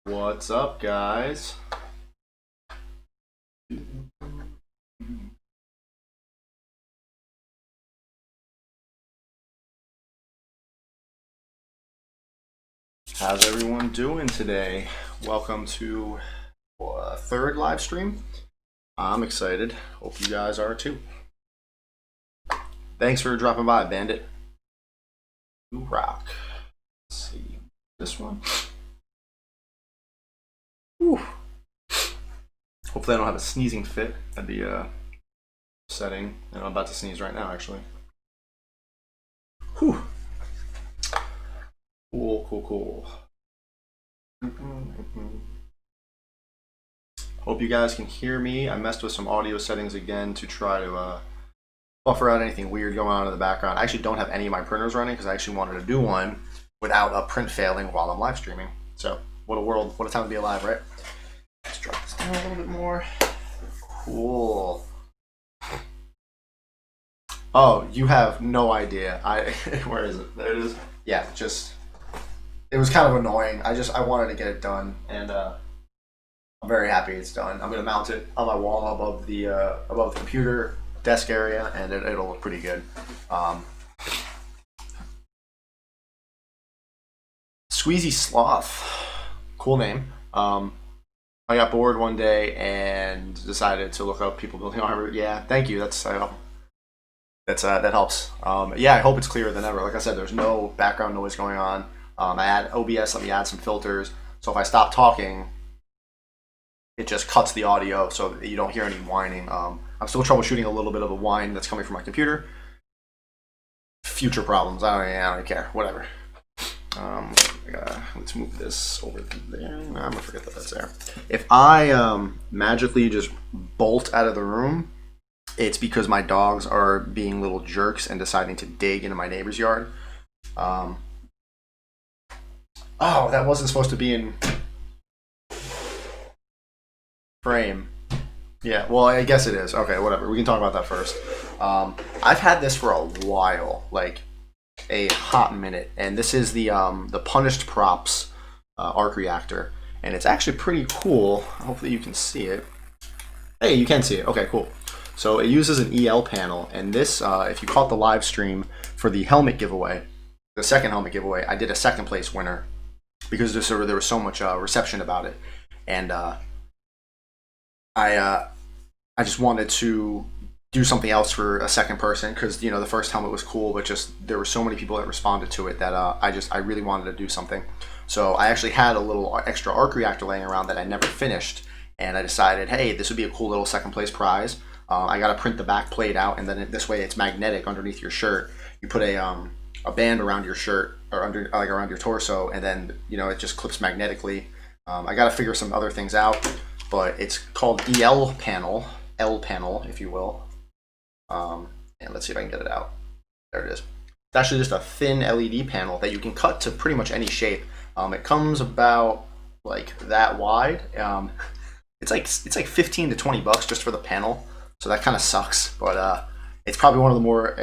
What's up, guys? How's everyone doing today? Welcome to a third live stream. I'm excited. Hope you guys are too. Thanks for dropping by, Bandit. You rock. Let's see this one. Whew. Hopefully, I don't have a sneezing fit. That'd be setting. And I'm about to sneeze right now, actually. Whew. Cool. Hope you guys can hear me. I messed with some audio settings again to try to buffer out anything weird going on in the background. I actually don't have any of my printers running because I actually wanted to do one without a print failing while I'm live streaming. So what a world, what a time to be alive, right? Let's drop this down a little bit more. Cool. Oh, you have no idea. Where is it? There it is. Yeah, it was kind of annoying. I wanted to get it done, and I'm very happy it's done. I'm gonna mount it on my wall above the computer desk area, and it'll look pretty good. Squeezy Sloth, cool name. I got bored one day and decided to look up people building armor. Yeah, thank you. That helps. Yeah, I hope it's clearer than ever. Like I said, there's no background noise going on. I add OBS. Let me add some filters. So if I stop talking, it just cuts the audio so that you don't hear any whining. I'm still troubleshooting a little bit of a whine that's coming from my computer. Future problems. I don't care. Whatever. Let's move this over there. I'm gonna forget that that's there. If I magically just bolt out of the room, it's because my dogs are being little jerks and deciding to dig into my neighbor's yard. Oh, that wasn't supposed to be in frame. Yeah, well, I guess it is. Okay, whatever. We can talk about that first. I've had this for a while, like a hot minute, and this is the Punished Props arc reactor, and it's actually pretty cool. Hopefully you can see it. Hey, you can see it. Okay, cool. So it uses an EL panel, and this, if you caught the live stream for the helmet giveaway, the second helmet giveaway, I did a second place winner because there was so much reception about it, and I just wanted to do something else for a second person because the first helmet was cool, but just there were so many people that responded to it that I really wanted to do something. So I actually had a little extra arc reactor laying around that I never finished, and I decided, hey, this would be a cool little second place prize. I got to print the back plate out, and then this way it's magnetic underneath your shirt. You put a band around your shirt or around your torso, and then it just clips magnetically. I got to figure some other things out, but it's called EL panel, L panel, if you will. And let's see if I can get it out. There it is. It's actually just a thin LED panel that you can cut to pretty much any shape. It comes about like that wide. It's like 15 to 20 bucks just for the panel. So that kind of sucks, but it's probably one of the more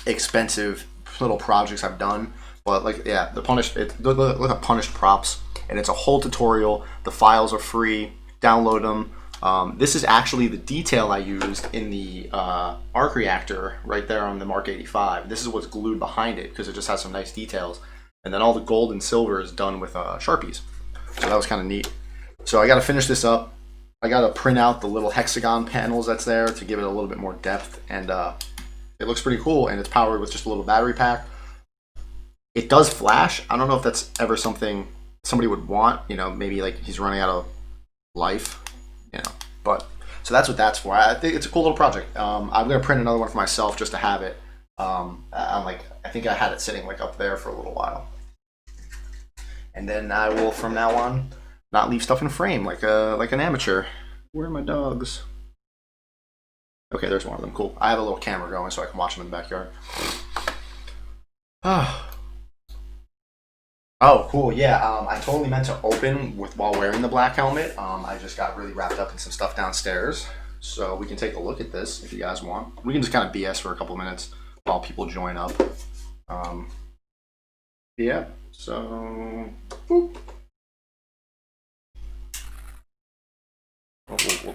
expensive little projects I've done. But look at Punished Props, and it's a whole tutorial. The files are free. Download them. This is actually the detail I used in the arc reactor right there on the Mark 85. This is what's glued behind it because it just has some nice details. And then all the gold and silver is done with Sharpies. So that was kind of neat. So I got to finish this up. I got to print out the little hexagon panels that's there to give it a little bit more depth. And it looks pretty cool. And it's powered with just a little battery pack. It does flash. I don't know if that's ever something somebody would want. Maybe like he's running out of life. But so that's what that's for. I think it's a cool little project. I'm gonna print another one for myself just to have it. I think I had it sitting like up there for a little while, and then I will from now on not leave stuff in frame like an amateur. Where are my dogs? Okay, there's one of them. Cool. I have a little camera going so I can watch them in the backyard. Oh, cool. Yeah, I totally meant to open while wearing the black helmet. I just got really wrapped up in some stuff downstairs. So we can take a look at this if you guys want. We can just kind of BS for a couple minutes while people join up. Yeah, so boop.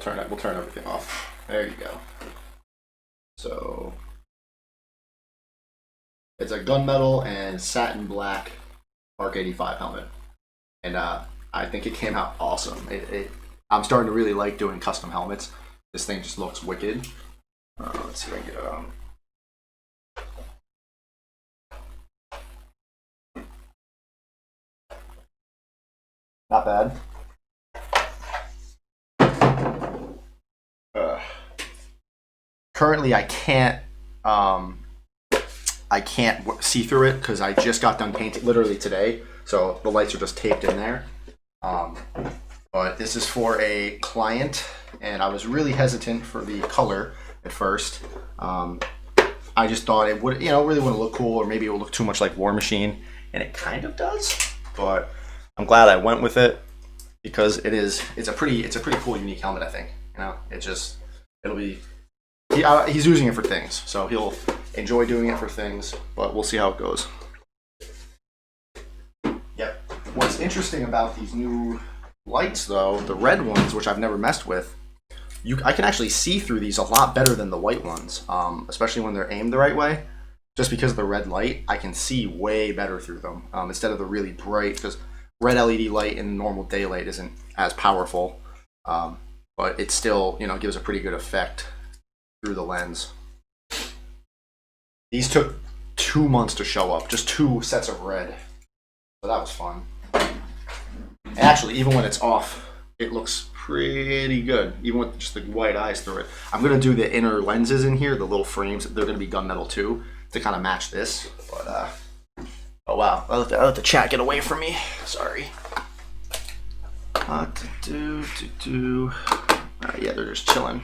we'll turn everything off. There you go. So it's a gunmetal and satin black Mark 85 helmet, and I think it came out awesome. I'm starting to really like doing custom helmets. This thing just looks wicked. Let's see if I can get it on. Not bad. Currently, I can't see through it because I just got done painting literally today, so the lights are just taped in there. But this is for a client, and I was really hesitant for the color at first. I just thought it would, really wouldn't look cool, or maybe it would look too much like War Machine, and it kind of does. But I'm glad I went with it because it's a pretty cool, unique helmet. I think it'll be. He's using it for things, so he'll enjoy doing it for things. But we'll see how it goes. Yep. What's interesting about these new lights, though, the red ones, which I've never messed with, I can actually see through these a lot better than the white ones, especially when they're aimed the right way. Just because of the red light, I can see way better through them instead of the really bright, because red LED light in normal daylight isn't as powerful, but it still gives a pretty good effect through the lens. These took 2 months to show up, just 2 sets of red, so that was fun. And actually, even when it's off, it looks pretty good, even with just the white eyes through it. I'm going to do the inner lenses in here, the little frames. They're going to be gunmetal too, to kind of match this. But, oh wow, I'll let the chat get away from me. Sorry. Yeah, they're just chilling.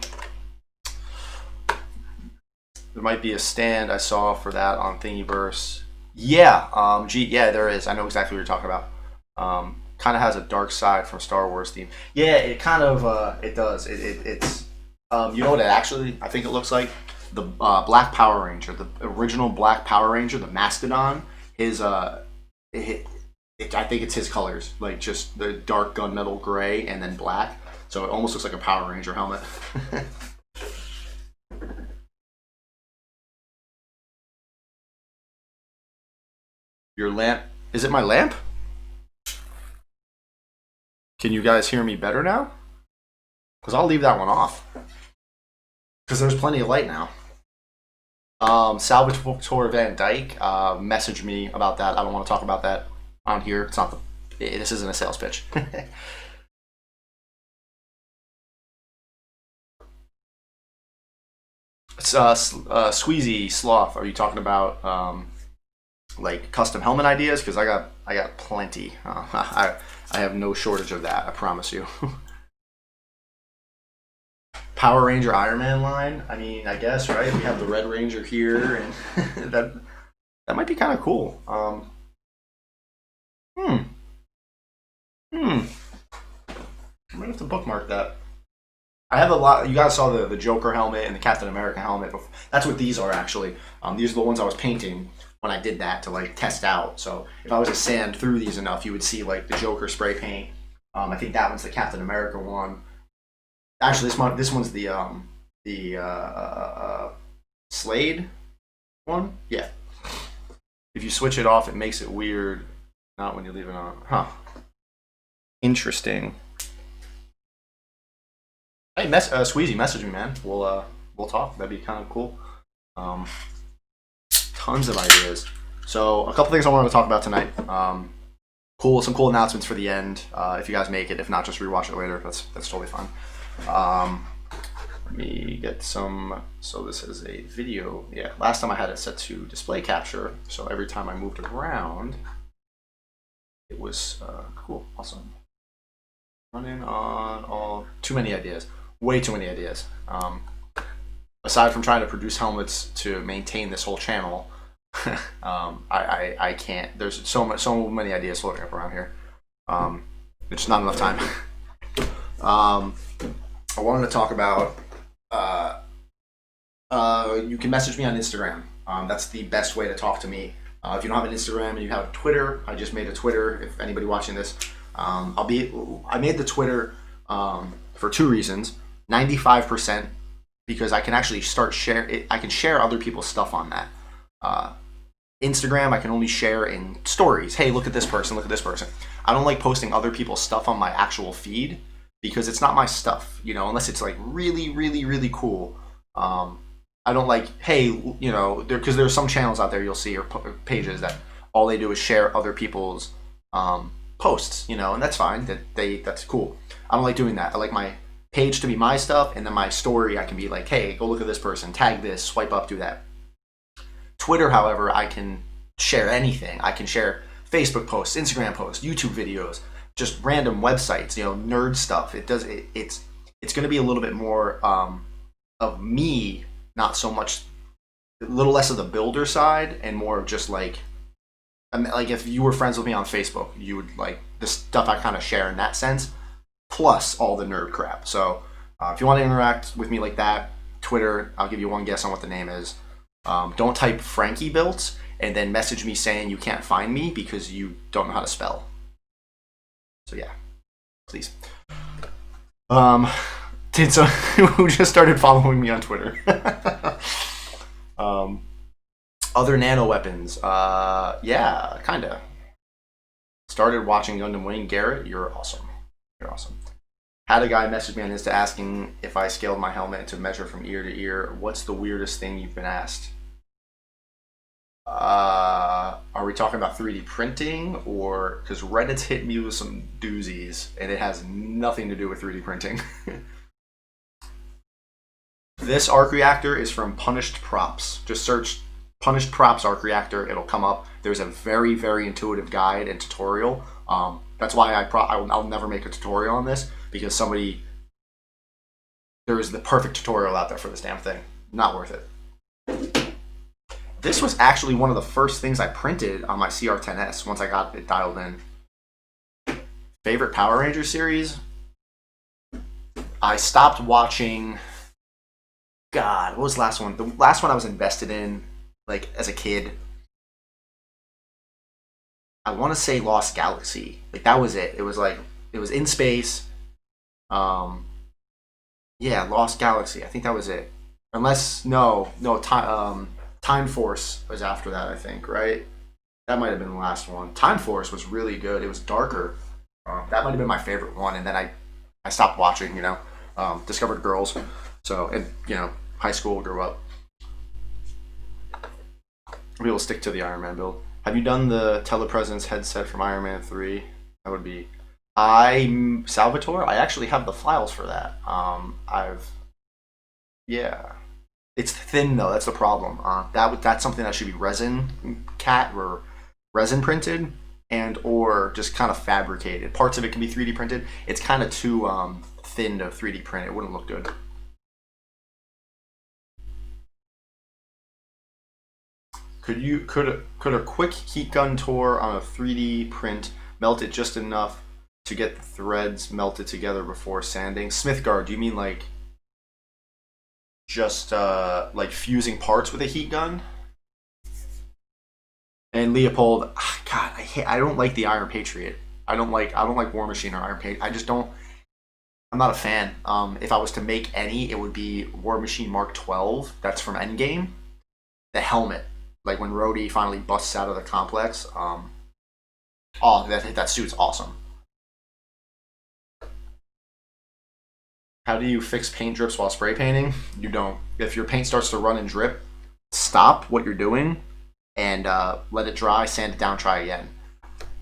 There might be a stand I saw for that on Thingiverse. Yeah, yeah, there is. I know exactly what you're talking about. Kind of has a dark side from Star Wars theme. Yeah, it kind of it does. It's you know what it actually I think it looks like? The Black Power Ranger, the original Black Power Ranger, the Mastodon. His I think it's his colors, like just the dark gunmetal gray and then black. So it almost looks like a Power Ranger helmet. Your lamp? Is it my lamp? Can you guys hear me better now? Because I'll leave that one off. Because there's plenty of light now. Salvatore Van Dyke messaged me about that. I don't want to talk about that on here. It's not this isn't a sales pitch. It's Squeezy Sloth. Are you talking about like custom helmet ideas? Because I got plenty. I have no shortage of that, I promise you. Power Ranger Iron Man line. I mean, I guess, right? We have the Red Ranger here, and that might be kind of cool. I might have to bookmark that. I have a lot. You guys saw the Joker helmet and the Captain America helmet. That's what these are actually. These are the ones I was painting when I did that to like test out. So if I was to sand through these enough, you would see like the Joker spray paint. I think that one's the Captain America one. Actually, this one's the Slade one. Yeah. If you switch it off, it makes it weird. Not when you leave it on. Huh. Interesting. Hey, Squeezy, message me, man. We'll talk. That'd be kind of cool. Tons of ideas. So a couple things I wanted to talk about tonight. Some cool announcements for the end. If you guys make it, if not, just rewatch it later. That's totally fine. Let me get some. So this is a video. Yeah, last time I had it set to display capture. So every time I moved around, it was cool, awesome. Running on all too many ideas. Way too many ideas. Aside from trying to produce helmets to maintain this whole channel, I can't. There's so many ideas floating up around here. It's just not enough time. I wanted to talk about. You can message me on Instagram. That's the best way to talk to me. If you don't have an Instagram and you have Twitter, I just made a Twitter. If anybody watching this, I made the Twitter for 2 reasons. 95% because I can actually start share it. I can share other people's stuff on that. Uh, Instagram, I can only share in stories. Hey, look at this person, look at this person. I don't like posting other people's stuff on my actual feed because it's not my stuff, unless it's like really, really, really cool. I don't like, hey, because there's some channels out there you'll see or pages that all they do is share other people's posts, and that's fine. That's cool. I don't like doing that. I like my page to be my stuff, and then my story I can be like, hey, go look at this person, tag this, swipe up, do that. Twitter, however, I can share anything. I can share Facebook posts, Instagram posts, YouTube videos, just random websites, nerd stuff. It's going to be a little bit more of me, not so much, a little less of the builder side, and more of just like if you were friends with me on Facebook, you would like the stuff I kind of share in that sense, plus all the nerd crap. So if you want to interact with me like that, Twitter, I'll give you one guess on what the name is. Don't type Frankie built and then message me saying you can't find me because you don't know how to spell. So yeah, please. So who just started following me on Twitter? Other nano weapons. Yeah, kinda. Started watching Gundam Wing. Garrett, you're awesome. You're awesome. Had a guy message me on Insta asking if I scaled my helmet to measure from ear to ear. What's the weirdest thing you've been asked? Are we talking about 3D printing, or because Reddit's hit me with some doozies and it has nothing to do with 3D printing? This arc reactor is from Punished Props. Just search Punished Props arc reactor, it'll come up. There's a very, very intuitive guide and tutorial. That's why I'll never make a tutorial on this, because there is the perfect tutorial out there for this damn thing. Not worth it. This was actually one of the first things I printed on my CR10S once I got it dialed in. Favorite Power Rangers series? I stopped watching... God, what was the last one? The last one I was invested in, like, as a kid. I want to say Lost Galaxy. Like, that was it. It was like, it was in space. Yeah, Lost Galaxy. I think that was it. Unless, no, Time Force was after that, I think, right? That might have been the last one. Time Force was really good. It was darker. That might have been my favorite one. And then I stopped watching, discovered girls. So, and, high school, grew up. We'll stick to the Iron Man build. Have you done the telepresence headset from Iron Man 3? That would be... Salvatore, I actually have the files for that. Yeah. It's thin, though. That's the problem. That's something that should be resin or resin printed and or just kind of fabricated. Parts of it can be 3D printed. It's kind of too thin to 3D print. It wouldn't look good. Could a quick heat gun tour on a 3D print melt it just enough to get the threads melted together before sanding? Smithgard, do you mean like just like fusing parts with a heat gun? And Leopold, God, I don't like the Iron Patriot. I don't like War Machine or Iron Patriot. I just don't. I'm not a fan. If I was to make any, it would be War Machine Mark 12. That's from Endgame. The helmet, like when Rhodey finally busts out of the complex. That suit's awesome. How do you fix paint drips while spray painting? You don't. If your paint starts to run and drip, stop what you're doing and let it dry, sand it down, try again.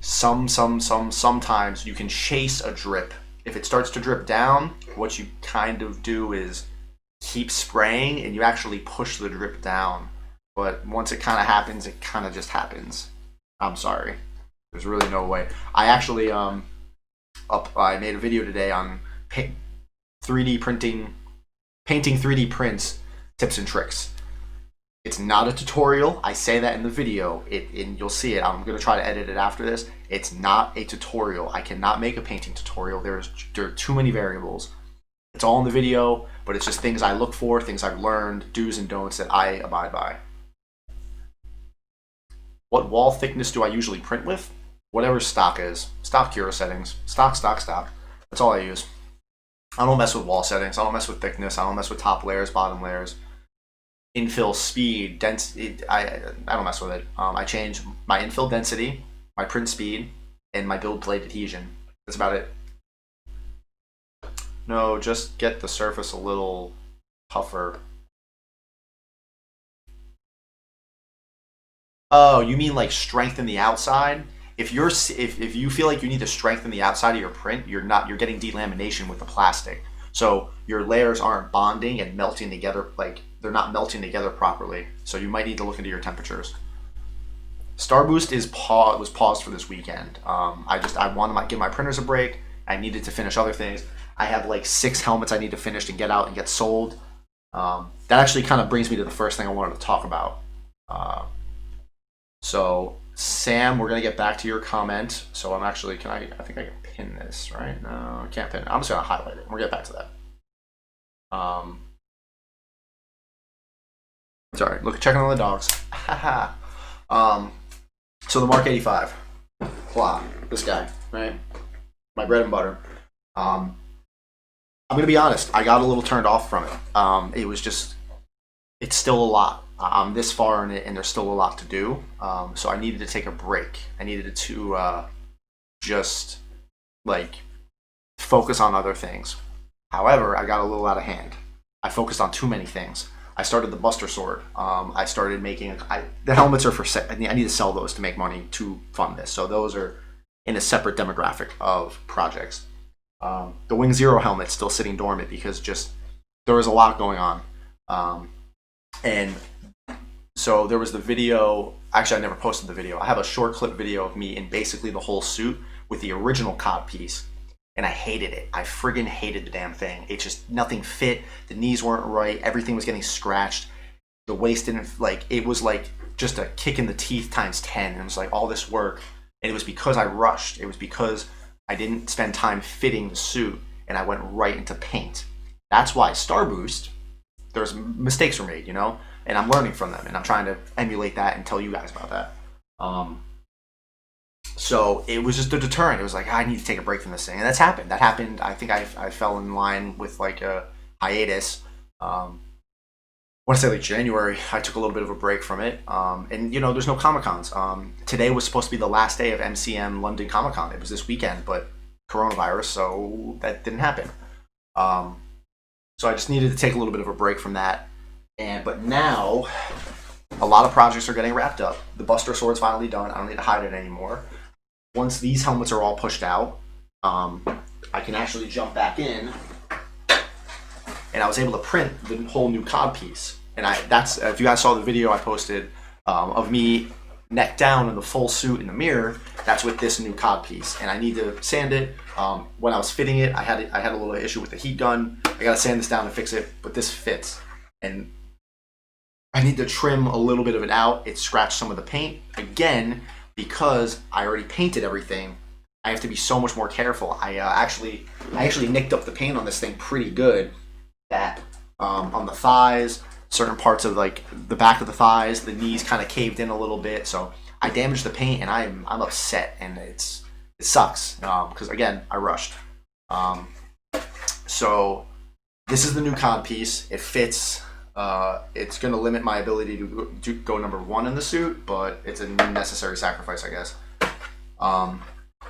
Sometimes you can chase a drip. If it starts to drip down, what you kind of do is keep spraying and you actually push the drip down. But once it kind of happens, it kind of just happens. I'm sorry. There's really no way. I actually I made a video today on 3D printing, painting 3D prints, tips and tricks. It's not a tutorial. I say that in the video. And you'll see it. I'm going to try to edit it after this. It's not a tutorial. I cannot make a painting tutorial. There are too many variables. It's all in the video, but it's just things I look for, things I've learned, do's and don'ts that I abide by. What wall thickness do I usually print with? Whatever stock is. Stock Cura settings. Stock. That's all I use. I don't mess with wall settings. I don't mess with thickness. I don't mess with top layers, bottom layers, infill speed, density. I don't mess with it. I change my infill density, my print speed, and my build plate adhesion. That's about it. No, just get the surface a little tougher. Oh, you mean like strengthen the outside? If you feel like you need to strengthen the outside of your print, you're getting delamination with the plastic. So your layers aren't bonding and melting together, like they're not melting together properly. So you might need to look into your temperatures. Star Boost was paused for this weekend. I wanted to give my printers a break. I needed to finish other things. I have like 6 helmets I need to finish and get out and get sold. That actually kind of brings me to the first thing I wanted to talk about. So Sam, we're gonna get back to your comment. So I'm actually, I think I can pin this, right? No, I can't pin it. I'm just gonna highlight it. We'll get back to that. Sorry, checking on the dogs. So the Mark 85, blah, this guy, right? My bread and butter. I'm gonna be honest. I got a little turned off from it. It's still a lot. I'm this far in it, and there's still a lot to do. So I needed to take a break. I needed to just like focus on other things. However, I got a little out of hand. I focused on too many things. I started the Buster Sword. I started making the helmets are for sale. I need to sell those to make money to fund this. So those are in a separate demographic of projects. The Wing Zero helmet's still sitting dormant because just there was a lot going on. And so there was the video. Actually, I never posted the video. I have a short clip video of me in basically the whole suit with the original cod piece. And I hated it. I friggin' hated the damn thing. It just, nothing fit. The knees weren't right. Everything was getting scratched. The waist didn't, it was like just a kick in the teeth times 10. And it was like all this work. And it was because I rushed. It was because I didn't spend time fitting the suit and I went right into paint. That's why Star Boost, there's mistakes were made, and I'm learning from them and I'm trying to emulate that and tell you guys about that. So it was just a deterrent. It was like, I need to take a break from this thing. And that's happened. That happened. I think I fell in line with like a hiatus. I want to say like January, I took a little bit of a break from it. And there's no Comic-Cons. Today was supposed to be the last day of MCM London Comic-Con. It was this weekend, but coronavirus, so that didn't happen. So I just needed to take a little bit of a break from that. But now a lot of projects are getting wrapped up. The Buster Sword's finally done. I don't need to hide it anymore. Once these helmets are all pushed out, I can actually jump back in, and I was able to print the whole new cod piece. And that's if you guys saw the video I posted of me neck down in the full suit in the mirror, that's with this new cod piece. And I need to sand it. When I was fitting it, I had a little issue with the heat gun. I gotta sand this down and fix it, but this fits. And I need to trim a little bit of it out. It scratched some of the paint again. Because I already painted everything, I have to be so much more careful. I actually nicked up the paint on this thing pretty good. That on the thighs, certain parts of like the back of the thighs, the knees kind of caved in a little bit. So I damaged the paint, and I'm upset, and it sucks because again I rushed. So this is the new cod piece. It fits. It's going to limit my ability to go number 1 in the suit, but it's a necessary sacrifice, I guess.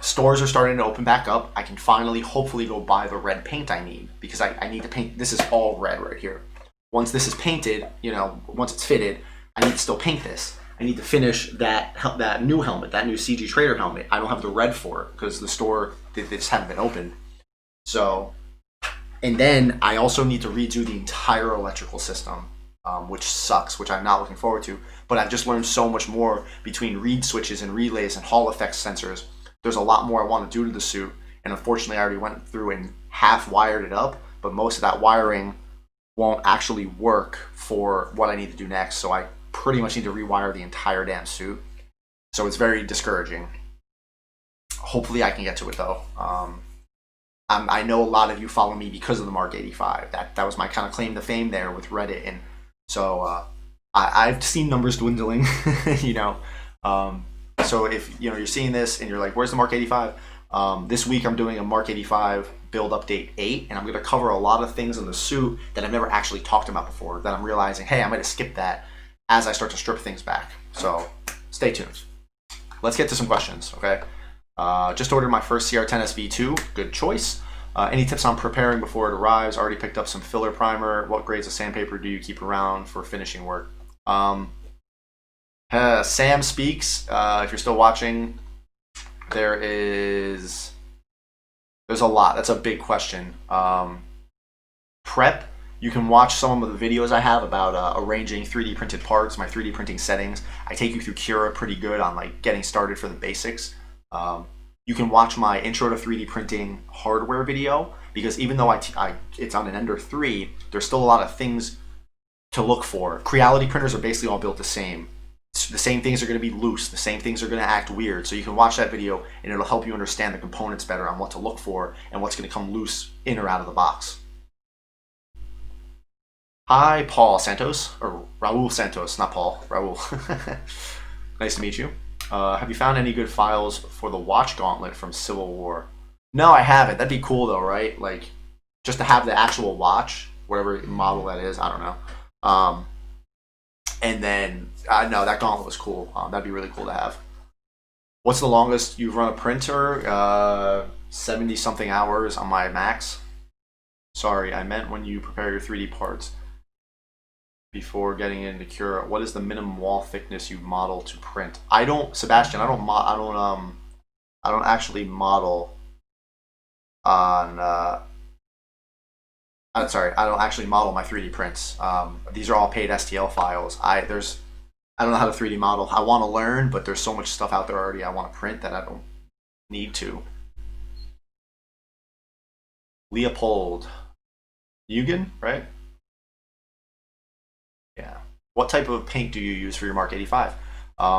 Stores are starting to open back up. I can finally, hopefully, go buy the red paint I need because I need to paint. This is all red right here. Once this is painted, once it's fitted, I need to still paint this. I need to finish that new helmet, that new CG Trader helmet. I don't have the red for it because the store, they just haven't been open. So... And then I also need to redo the entire electrical system, which sucks, which I'm not looking forward to. But I've just learned so much more between reed switches and relays and Hall effects sensors. There's a lot more I want to do to the suit. And unfortunately, I already went through and half wired it up. But most of that wiring won't actually work for what I need to do next. So I pretty much need to rewire the entire damn suit. So it's very discouraging. Hopefully I can get to it, though. I know a lot of you follow me because of the Mark 85. That was my kind of claim to fame there with Reddit, and so I've seen numbers dwindling. So if you're seeing this and you're like, "Where's the Mark 85?" This week I'm doing a Mark 85 build update 8, and I'm going to cover a lot of things in the suit that I've never actually talked about before, that I'm realizing, hey, I might have skipped that as I start to strip things back. So stay tuned. Let's get to some questions, okay? Just ordered my first CR10 SV2, good choice. Any tips on preparing before it arrives? Already picked up some filler primer. What grades of sandpaper do you keep around for finishing work? Sam Speaks, if you're still watching, there's a lot. That's a big question. Prep, you can watch some of the videos I have about arranging 3D printed parts, my 3D printing settings. I take you through Cura pretty good on like getting started for the basics. You can watch my intro to 3D printing hardware video, because even though it's on an Ender 3, there's still a lot of things to look for. Creality printers are basically all built the same. The same things are going to be loose. The same things are going to act weird. So you can watch that video and it'll help you understand the components better on what to look for and what's going to come loose in or out of the box. Hi, Paul Santos, or Raul Santos, not Paul, Raul. Nice to meet you. Have you found any good files for the watch gauntlet from Civil War? No, I haven't. That'd be cool though, right? Like, just to have the actual watch, whatever model that is, I don't know. And then, no, that gauntlet was cool. That'd be really cool to have. What's the longest you've run a printer? 70 something hours on my Max. Sorry, I meant when you prepare your 3D parts before getting into Cura. What is the minimum wall thickness you model to print? I don't, Sebastian. I don't actually model on. I'm sorry, I don't actually model my 3D prints. These are all paid STL files. I don't know how to 3D model. I want to learn, but there's so much stuff out there already I want to print that I don't need to. Leopold Eugen, right? Yeah. What type of paint do you use for your Mark 85?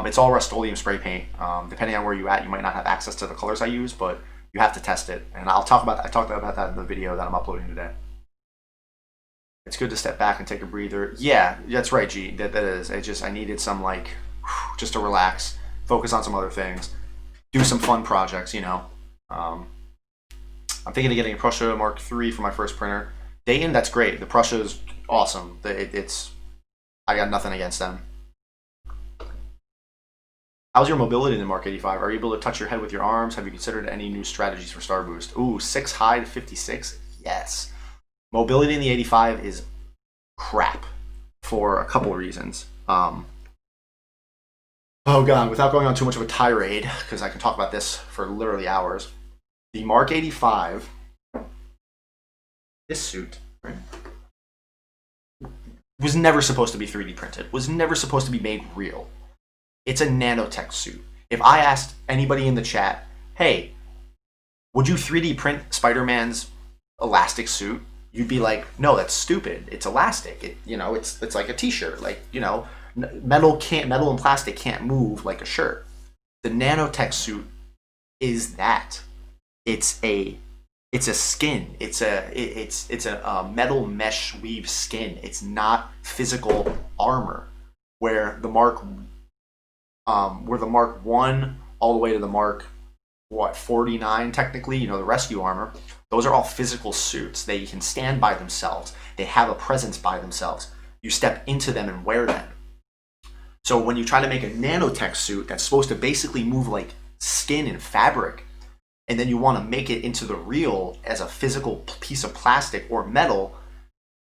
It's all Rust-Oleum spray paint. Depending on where you're at, you might not have access to the colors I use, but you have to test it. And I talked about that in the video that I'm uploading today. It's good to step back and take a breather. Yeah, that's right, G. That is. I needed some, like, just to relax, focus on some other things, do some fun projects, you know. I'm thinking of getting a Prusa Mark III for my first printer. Dayton, that's great. The Prusa is awesome. I got nothing against them. How's your mobility in the Mark 85? Are you able to touch your head with your arms? Have you considered any new strategies for star boost? Ooh, 6 high to 56? Yes. Mobility in the 85 is crap for a couple of reasons. Oh god, without going on too much of a tirade, because I can talk about this for literally hours. The Mark 85, this suit, right, was never supposed to be 3D printed, was never supposed to be made real. It's a nanotech suit. If I asked anybody in the chat, hey, would you 3D print Spider-Man's elastic suit? You'd be like, no, that's stupid. It's elastic. It's like a t-shirt. Like, metal and plastic can't move like a shirt. The nanotech suit is that. It's a skin. It's a metal mesh weave skin. It's not physical armor. Where the Mark 1 all the way to the Mark 49 technically, the rescue armor, those are all physical suits. They can stand by themselves. They have a presence by themselves. You step into them and wear them. So when you try to make a nanotech suit that's supposed to basically move like skin and fabric, and then you want to make it into the real as a physical piece of plastic or metal,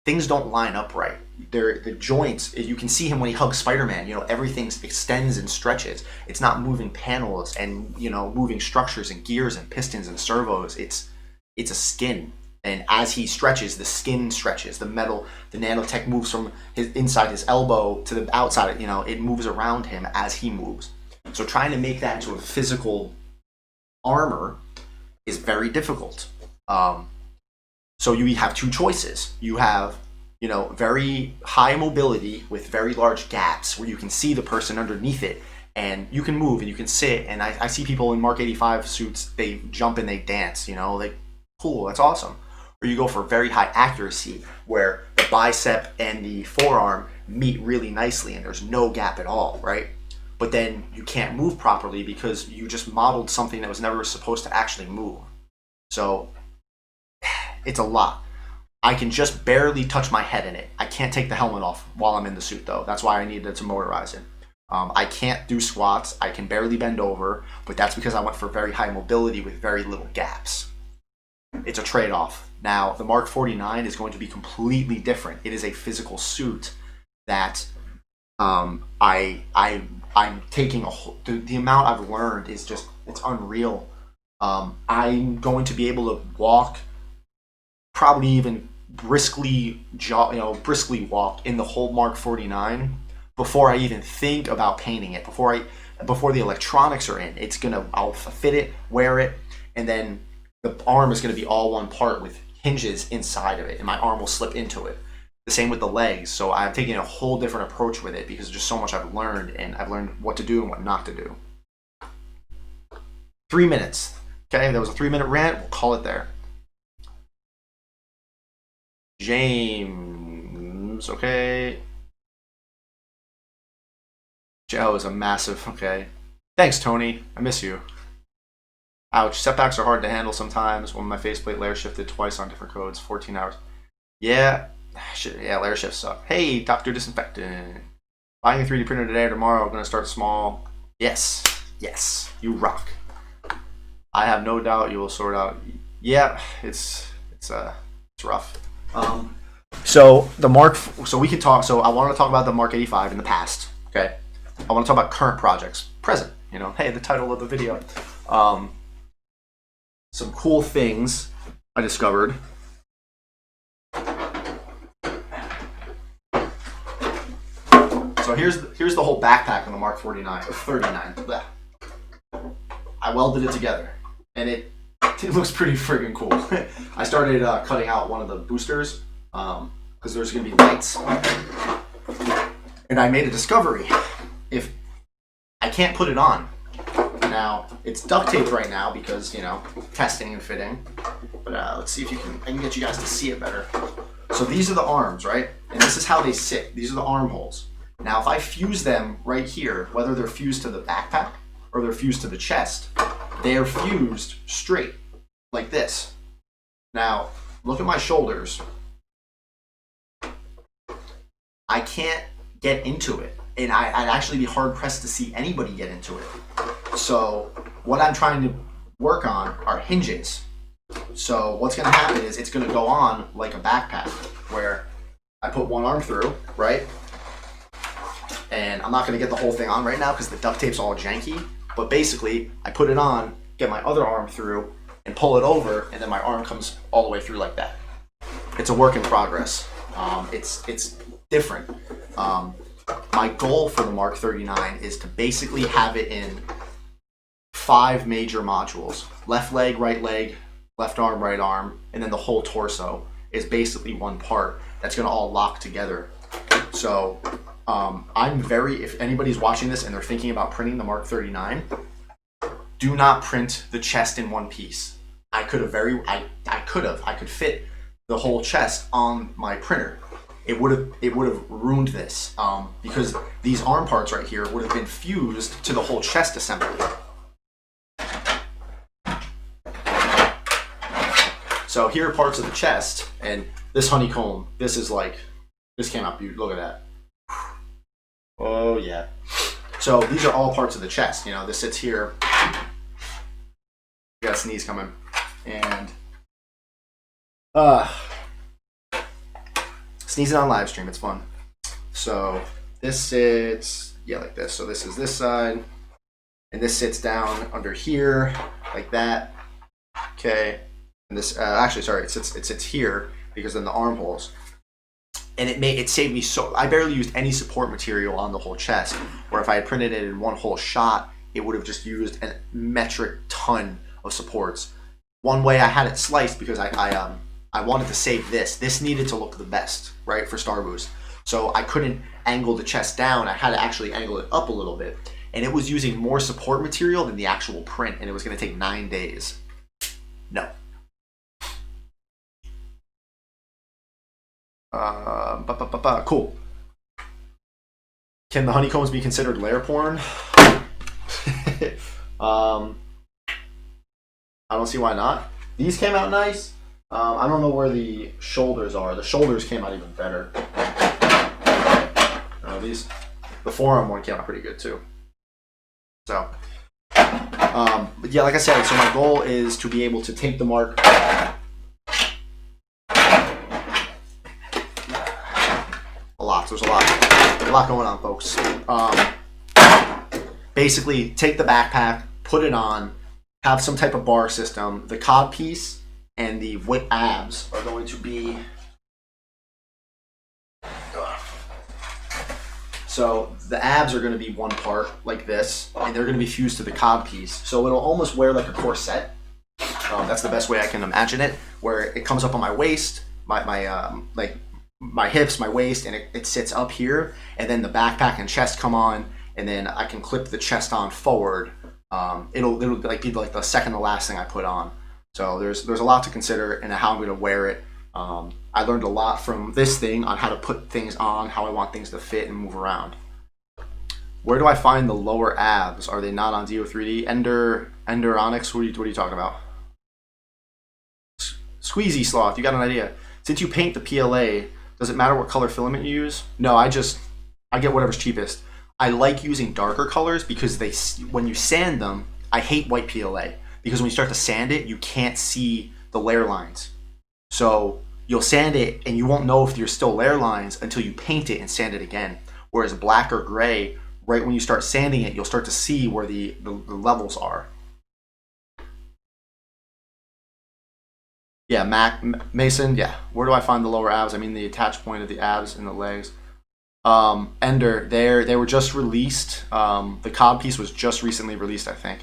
things don't line up right. The joints, you can see him when he hugs Spider-Man, everything extends and stretches. It's not moving panels and, moving structures and gears and pistons and servos. It's a skin. And as he stretches, the skin stretches. The metal, the nanotech moves from inside his elbow to the outside. It moves around him as he moves. So trying to make that into a physical armor is very difficult. So you have two choices. You have, very high mobility with very large gaps where you can see the person underneath it, and you can move and you can sit. And I see people in Mark 85 suits, they jump and they dance, like, cool, that's awesome. Or you go for very high accuracy where the bicep and the forearm meet really nicely and there's no gap at all, right? but then you can't move properly because you just modeled something that was never supposed to actually move. So it's a lot. I can just barely touch my head in it. I can't take the helmet off while I'm in the suit, though. That's why I needed to motorize it. I can't do squats. I can barely bend over, but that's because I went for very high mobility with very little gaps. It's a trade-off. Now, the Mark 49 is going to be completely different. It is a physical suit that I'm taking the amount I've learned is just, it's unreal. I'm going to be able to walk, probably even briskly walk in the whole Mark 49 before I even think about painting it. Before the electronics are in, I'll fit it, wear it, and then the arm is going to be all one part with hinges inside of it, and my arm will slip into it. The same with the legs. So I'm taking a whole different approach with it because there's just so much I've learned, and I've learned what to do and what not to do. 3 minutes. Okay, that was a 3-minute rant. We'll call it there. James, okay. Joe is a massive, okay. Thanks, Tony. I miss you. Ouch, setbacks are hard to handle sometimes. When my faceplate layer shifted twice on different codes, 14 hours. Yeah, layer shifts suck. Hey, Dr. Disinfectant. Buying a 3D printer today or tomorrow, I'm gonna start small. Yes, you rock. I have no doubt you will sort out. Yeah, it's rough. So we can talk. So I want to talk about the Mark 85 in the past. Okay, I want to talk about current projects, present. Hey, the title of the video. Some cool things I discovered. So here's the whole backpack on the Mark 39. Blech. I welded it together, and it looks pretty friggin' cool. I started cutting out one of the boosters because there's going to be lights, and I made a discovery. If I can't put it on now, it's duct taped right now because testing and fitting. But let's see if I can get you guys to see it better. So these are the arms, right? And this is how they sit. These are the armholes. Now, if I fuse them right here, whether they're fused to the backpack or they're fused to the chest, they are fused straight, like this. Now, look at my shoulders. I can't get into it, and I'd actually be hard-pressed to see anybody get into it. So what I'm trying to work on are hinges. So what's going to happen is it's going to go on like a backpack, where I put one arm through, right? And I'm not going to get the whole thing on right now because the duct tape's all janky. But basically, I put it on, get my other arm through, and pull it over, and then my arm comes all the way through like that. It's a work in progress. It's different. My goal for the Mark 39 is to basically have it in 5 major modules. Left leg, left arm, right arm, and then the whole torso is basically one part that's going to all lock together. So if anybody's watching this and they're thinking about printing the Mark 39, do not print the chest in one piece. I could fit the whole chest on my printer. It would have ruined this because these arm parts right here would have been fused to the whole chest assembly. So here are parts of the chest, and this honeycomb, this came out beautiful. Look at that. Oh yeah. So these are all parts of the chest. This sits here. You got a sneeze coming, and sneezing on live stream. It's fun. So this sits like this. So this is this side, and this sits down under here like that. Okay. And this it sits here because then the armholes. And it saved me I barely used any support material on the whole chest, where if I had printed it in one whole shot, it would have just used a metric ton of supports. One way I had it sliced because I wanted to save this. This needed to look the best, right, for Star Boost. So I couldn't angle the chest down. I had to actually angle it up a little bit. And it was using more support material than the actual print, and it was going to take 9 days. No. Cool. Can the honeycombs be considered layer porn? I don't see why not. These came out nice. I don't know where the shoulders are. The shoulders came out even better. The forearm one came out pretty good too. So, but yeah, like I said, so my goal is to be able to take the mark. There's a lot going on, folks. Basically, take the backpack, put it on, have some type of bar system. The cod piece and the whip abs are going to be. So the abs are going to be one part like this, and they're going to be fused to the cod piece. So it'll almost wear like a corset. That's the best way I can imagine it, where it comes up on my waist, my hips, my waist, and it sits up here, and then the backpack and chest come on, and then I can clip the chest on forward. It'll like be like the second to last thing I put on. So there's a lot to consider and how I'm going to wear it. I learned a lot from this thing on how to put things on, how I want things to fit and move around. Where do I find the lower abs? Are they not on DO3D? Ender Onyx? What are you talking about? Squeezy Sloth, you got an idea? Since you paint the PLA, does it matter what color filament you use? No, I get whatever's cheapest. I like using darker colors because when you sand them, I hate white PLA because when you start to sand it, you can't see the layer lines. So you'll sand it and you won't know if there's still layer lines until you paint it and sand it again. Whereas black or gray, right when you start sanding it, you'll start to see where the levels are. Yeah, Mason, yeah. Where do I find the lower abs? I mean the attached point of the abs and the legs. Ender, they were just released. The cod piece was just recently released, I think.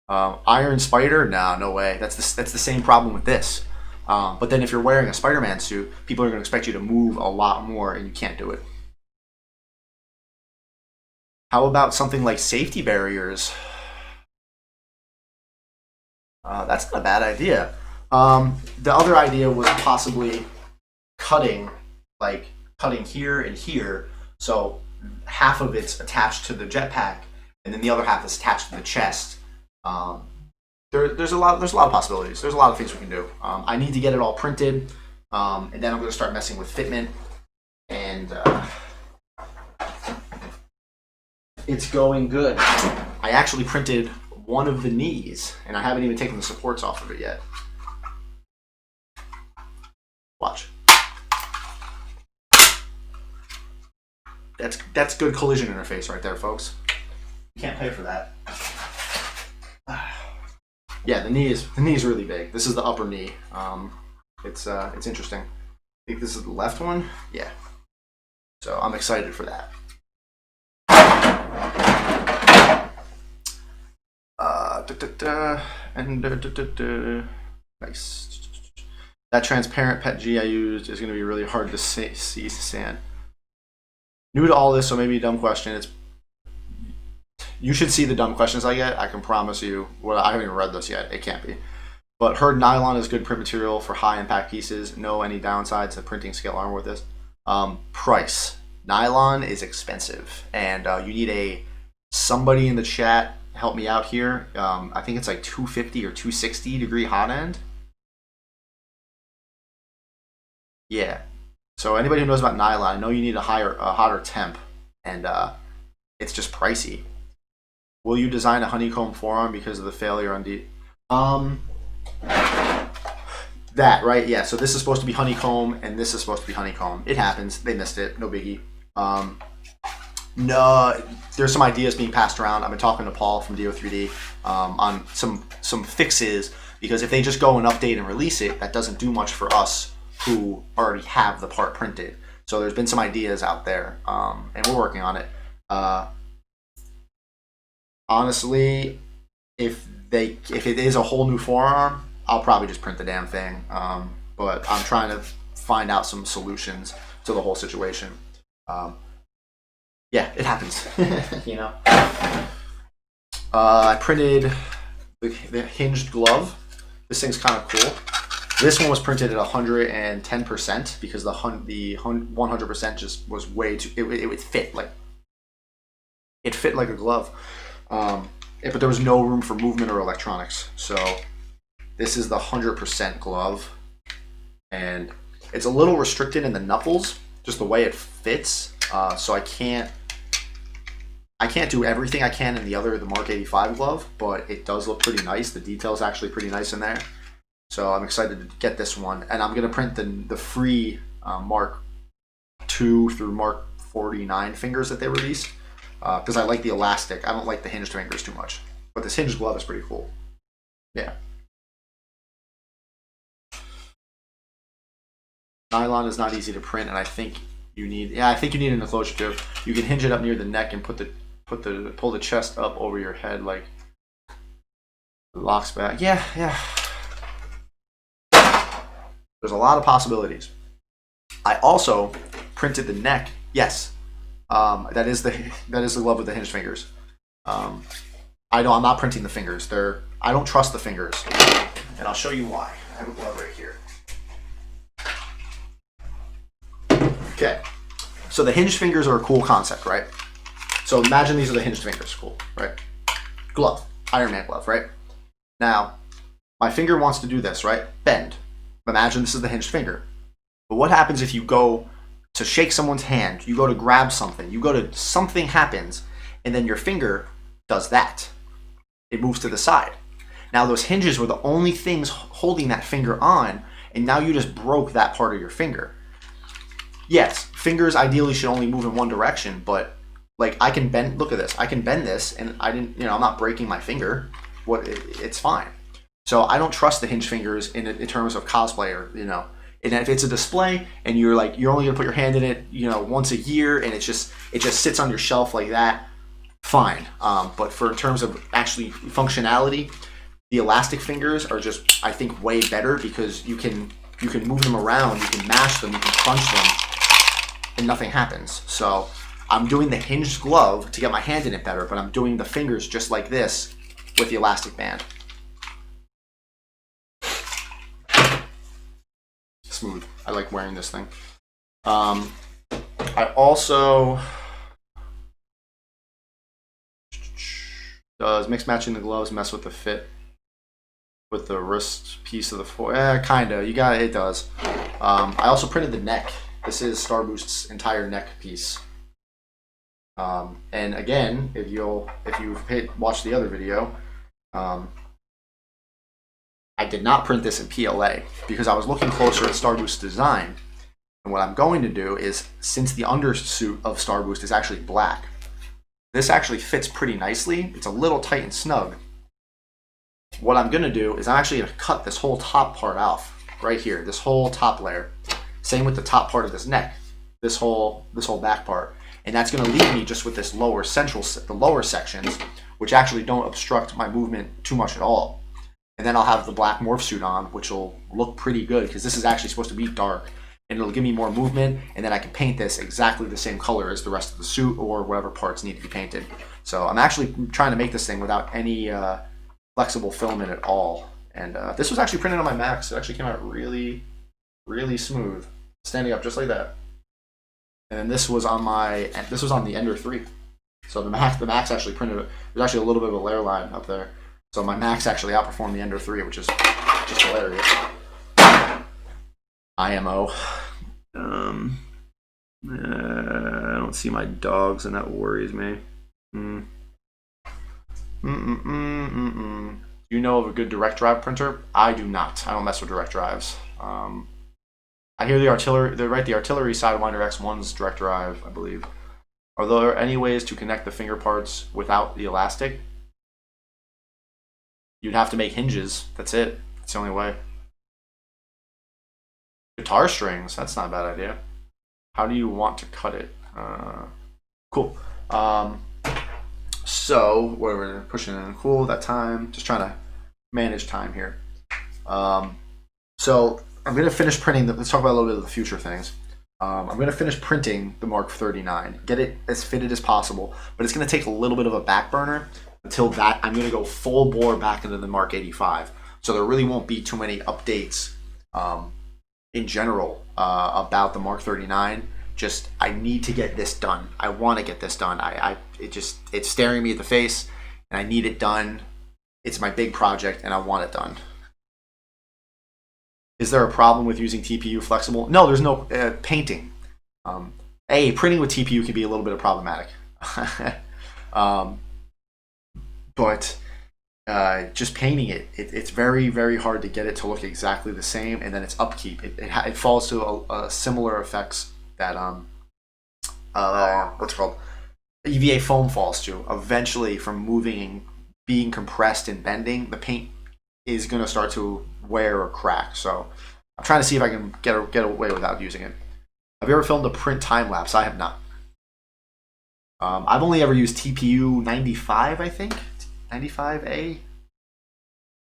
Iron Spider? No way. That's the same problem with this. But then if you're wearing a Spider-Man suit, people are going to expect you to move a lot more, and you can't do it. How about something like safety barriers? That's not a bad idea. The other idea was possibly cutting here and here, so half of it's attached to the jetpack, and then the other half is attached to the chest. There's a lot of possibilities. There's a lot of things we can do. I need to get it all printed, and then I'm going to start messing with fitment, and it's going good. I actually printed one of the knees, and I haven't even taken the supports off of it yet. Watch. That's good collision interface right there, folks. You can't pay for that. Yeah, the knee is really big. This is the upper knee. It's interesting. I think this is the left one. Yeah. So I'm excited for that. Nice. That transparent PET G I used is going to be really hard to see sand. New to all this, so maybe a dumb question. You should see the dumb questions I get. I can promise you. Well, I haven't even read this yet. It can't be. But heard nylon is good print material for high impact pieces. No any downsides to printing scale armor with this. Price. Nylon is expensive, and you need somebody in the chat help me out here. I think it's like 250 or 260 degree hot end. Yeah. So anybody who knows about nylon, I know you need a hotter temp, and it's just pricey. Will you design a honeycomb forearm because of the failure on D? That, right? Yeah. So this is supposed to be honeycomb, and this is supposed to be honeycomb. It happens. They missed it. No biggie. No, there's some ideas being passed around. I've been talking to Paul from DO3D on some fixes, because if they just go and update and release it, that doesn't do much for us who already have the part printed. So there's been some ideas out there, and we're working on it. Honestly, if it is a whole new forearm, I'll probably just print the damn thing. But I'm trying to find out some solutions to the whole situation. Yeah, it happens. You know. I printed the hinged glove. This thing's kind of cool. This one was printed at 110% because the 100% just was way too. It would fit like a glove. but there was no room for movement or electronics. So this is the 100% glove, and it's a little restricted in the knuckles, just the way it fits. So I can't do everything I can in the Mark 85 glove, but it does look pretty nice. The detail's actually pretty nice in there. So I'm excited to get this one, and I'm gonna print the free Mark 2 through Mark 49 fingers that they released, because I like the elastic. I don't like the hinged fingers too much, but this hinged glove is pretty cool. Yeah. Nylon is not easy to print, and I think you need an enclosure too. You can hinge it up near the neck and pull the chest up over your head like locks back. Yeah. There's a lot of possibilities. I also printed the neck. Yes, that is the glove with the hinged fingers. I'm not printing the fingers. I don't trust the fingers, and I'll show you why. I have a glove right here. Okay, so the hinged fingers are a cool concept, right? So imagine these are the hinged fingers. Cool, right? Glove, Iron Man glove, right? Now, my finger wants to do this, right? Bend. Imagine this is the hinged finger. But what happens if you go to shake someone's hand, you go to grab something, something happens, and then your finger does that. It moves to the side. Now those hinges were the only things holding that finger on, and now you just broke that part of your finger. Yes, fingers ideally should only move in one direction, but like I can bend, look at this, I can bend this, and I'm not breaking my finger. It's fine. So I don't trust the hinge fingers in terms of cosplay, or and if it's a display and you're only gonna put your hand in it, once a year, and it just sits on your shelf like that, fine. But in terms of actually functionality, the elastic fingers are just, I think, way better, because you can move them around, you can mash them, you can crunch them, and nothing happens. So I'm doing the hinged glove to get my hand in it better, but I'm doing the fingers just like this with the elastic band. Smooth. I like wearing this thing. I also does mix matching the gloves mess with the fit with the wrist piece of the foil? Kinda. It does. I also printed the neck. This is Star Boost's entire neck piece. And again, if you've watched the other video, I did not print this in PLA because I was looking closer at Star Boost's design. And what I'm going to do is, since the undersuit of Star Boost is actually black, this actually fits pretty nicely. It's a little tight and snug. What I'm going to do is I'm actually going to cut this whole top part off right here, this whole top layer. Same with the top part of this neck, this whole back part. And that's going to leave me just with this the lower sections, which actually don't obstruct my movement too much at all. And then I'll have the black morph suit on, which will look pretty good because this is actually supposed to be dark, and it'll give me more movement, and then I can paint this exactly the same color as the rest of the suit or whatever parts need to be painted. So I'm actually trying to make this thing without any flexible filament at all. And this was actually printed on my Mac, so it actually came out really, really smooth, standing up just like that. And then this was on the Ender 3. So the Mac's actually printed it. There's actually a little bit of a layer line up there. So my Mac's actually outperformed the Ender 3, which is just hilarious. IMO. I don't see my dogs, and that worries me. Do you know of a good direct drive printer? I do not. I don't mess with direct drives. I hear the artillery Sidewinder X1's direct drive, I believe. Are there any ways to connect the finger parts without the elastic? You'd have to make hinges. That's it. That's the only way. Guitar strings. That's not a bad idea. How do you want to cut it? Cool. So we're pushing in. Cool. That time. Just trying to manage time here. So I'm going to finish printing. Let's talk about a little bit of the future things. I'm going to finish printing the Mark 39. Get it as fitted as possible. But it's going to take a little bit of a back burner. Until that, I'm going to go full bore back into the Mark 85. So there really won't be too many updates in general about the Mark 39. Just, I need to get this done. I want to get this done. It's staring me at the face. and I need it done. It's my big project, and I want it done. Is there a problem with using TPU flexible? No, there's no painting. Printing with TPU can be a little bit problematic. But just painting it's very, very hard to get it to look exactly the same, and then its upkeep. It falls to a similar effects that what's it called? EVA foam falls to. Eventually, from moving and being compressed and bending, the paint is going to start to wear or crack. So I'm trying to see if I can get away without using it. Have you ever filmed a print time lapse? I have not. I've only ever used TPU 95, I think. 95A? It's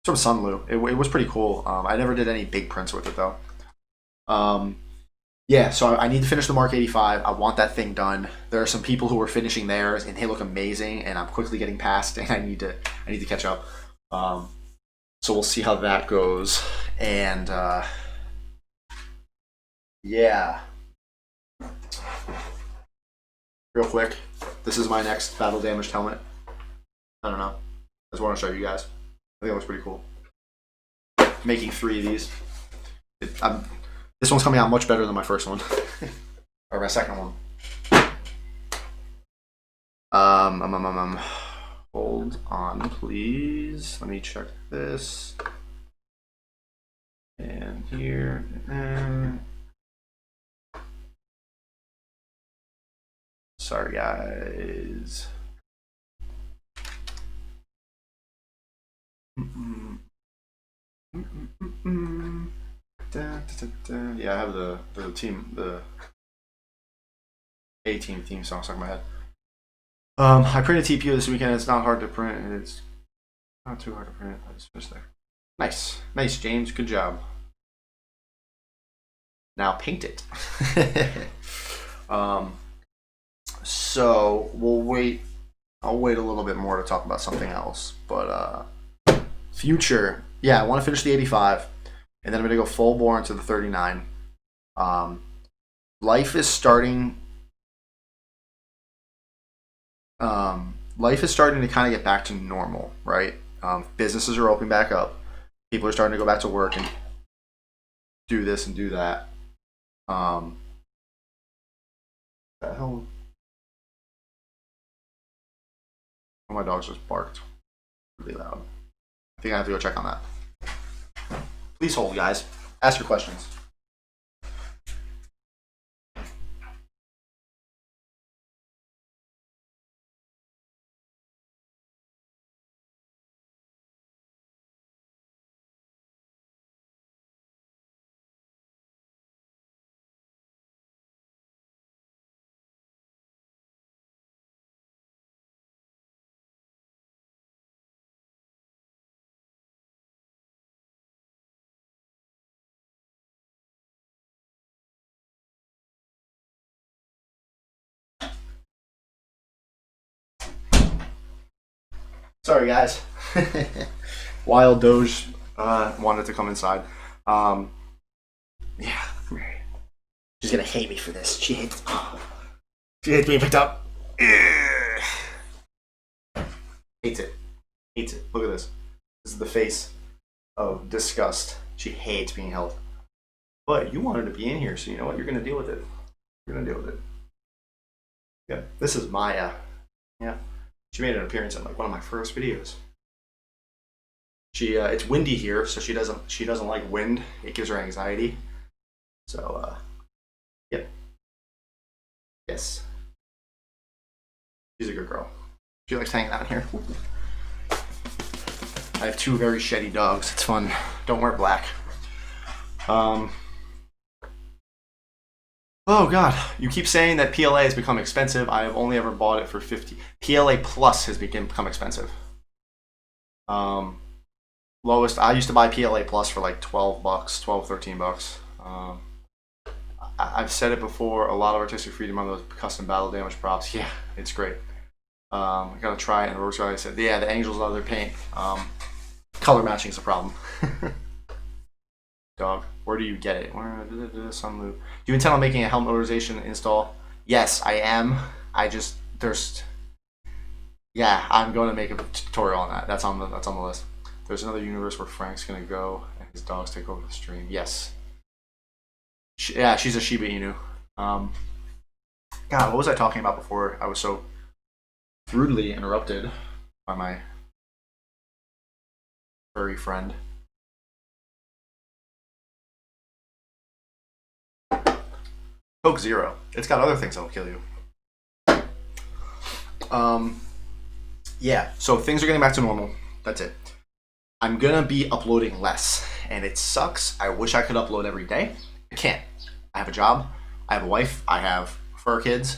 from Sunlu. It was pretty cool. I never did any big prints with it though. Yeah, so I need to finish the Mark 85. I want that thing done. There are some people who are finishing theirs and they look amazing, and I'm quickly getting past, and I need to catch up. So we'll see how that goes. And yeah. Real quick, this is my next battle damaged helmet. I don't know. I just want to show you guys. I think it looks pretty cool. Making 3 of these. This one's coming out much better than my first one. Or my second one. Hold on, please. Let me check this. And here. Sorry, guys. Yeah, I have the team, the A-team theme song stuck in my head. I printed TPU this weekend. It's not hard to print. It's not too hard to print. I just finished there. Nice, James. Good job. Now paint it. So we'll wait. I'll wait a little bit more to talk about something else. But future, yeah, I want to finish the 85, and then I'm gonna go full bore into the 39. Life is starting. Life is starting to kind of get back to normal, right? Businesses are opening back up. People are starting to go back to work and do this and do that. The hell? Oh, my dog just barked really loud. I think I have to go check on that. Please hold, guys. Ask your questions. Sorry, guys. Wild Doge wanted to come inside. Yeah, come here. She's gonna hate me for this. She hates being picked up. Hates it. Look at this. This is the face of disgust. She hates being held. But you wanted to be in here, so you know what? You're gonna deal with it. Yeah, this is Maya. Yeah. She made an appearance in like one of my first videos. She it's windy here, so she doesn't like wind. It gives her anxiety. So yep. Yes. She's a good girl. She likes hanging out here. I have 2 very shitty dogs. It's fun. Don't wear black. Oh god, you keep saying that PLA has become expensive. I have only ever bought it for 50. PLA Plus has become expensive. Lowest, I used to buy PLA Plus for like 12 bucks, 12, 13 bucks. I've said it before, a lot of artistic freedom on those custom battle damage props. Yeah, it's great. I gotta try it, and Roach I said, yeah, the Angels love their paint. Color matching is a problem. Dog, where do you get it? Some loop. Do you intend on making a helmet motorization install? Yes, I am. Yeah, Yeah, I'm going to make a tutorial on that. That's on the list. There's another universe where Frank's gonna go and his dogs take over the stream. Yes. Yeah, she's a Shiba Inu. Um, God, what was I talking about before? I was so rudely interrupted by my furry friend. Coke Zero. It's got other things that'll kill you. Um, yeah, so things are getting back to normal. That's it. I'm gonna be uploading less, and it sucks. I wish I could upload every day. I can't. I have a job. I have a wife. I have fur kids.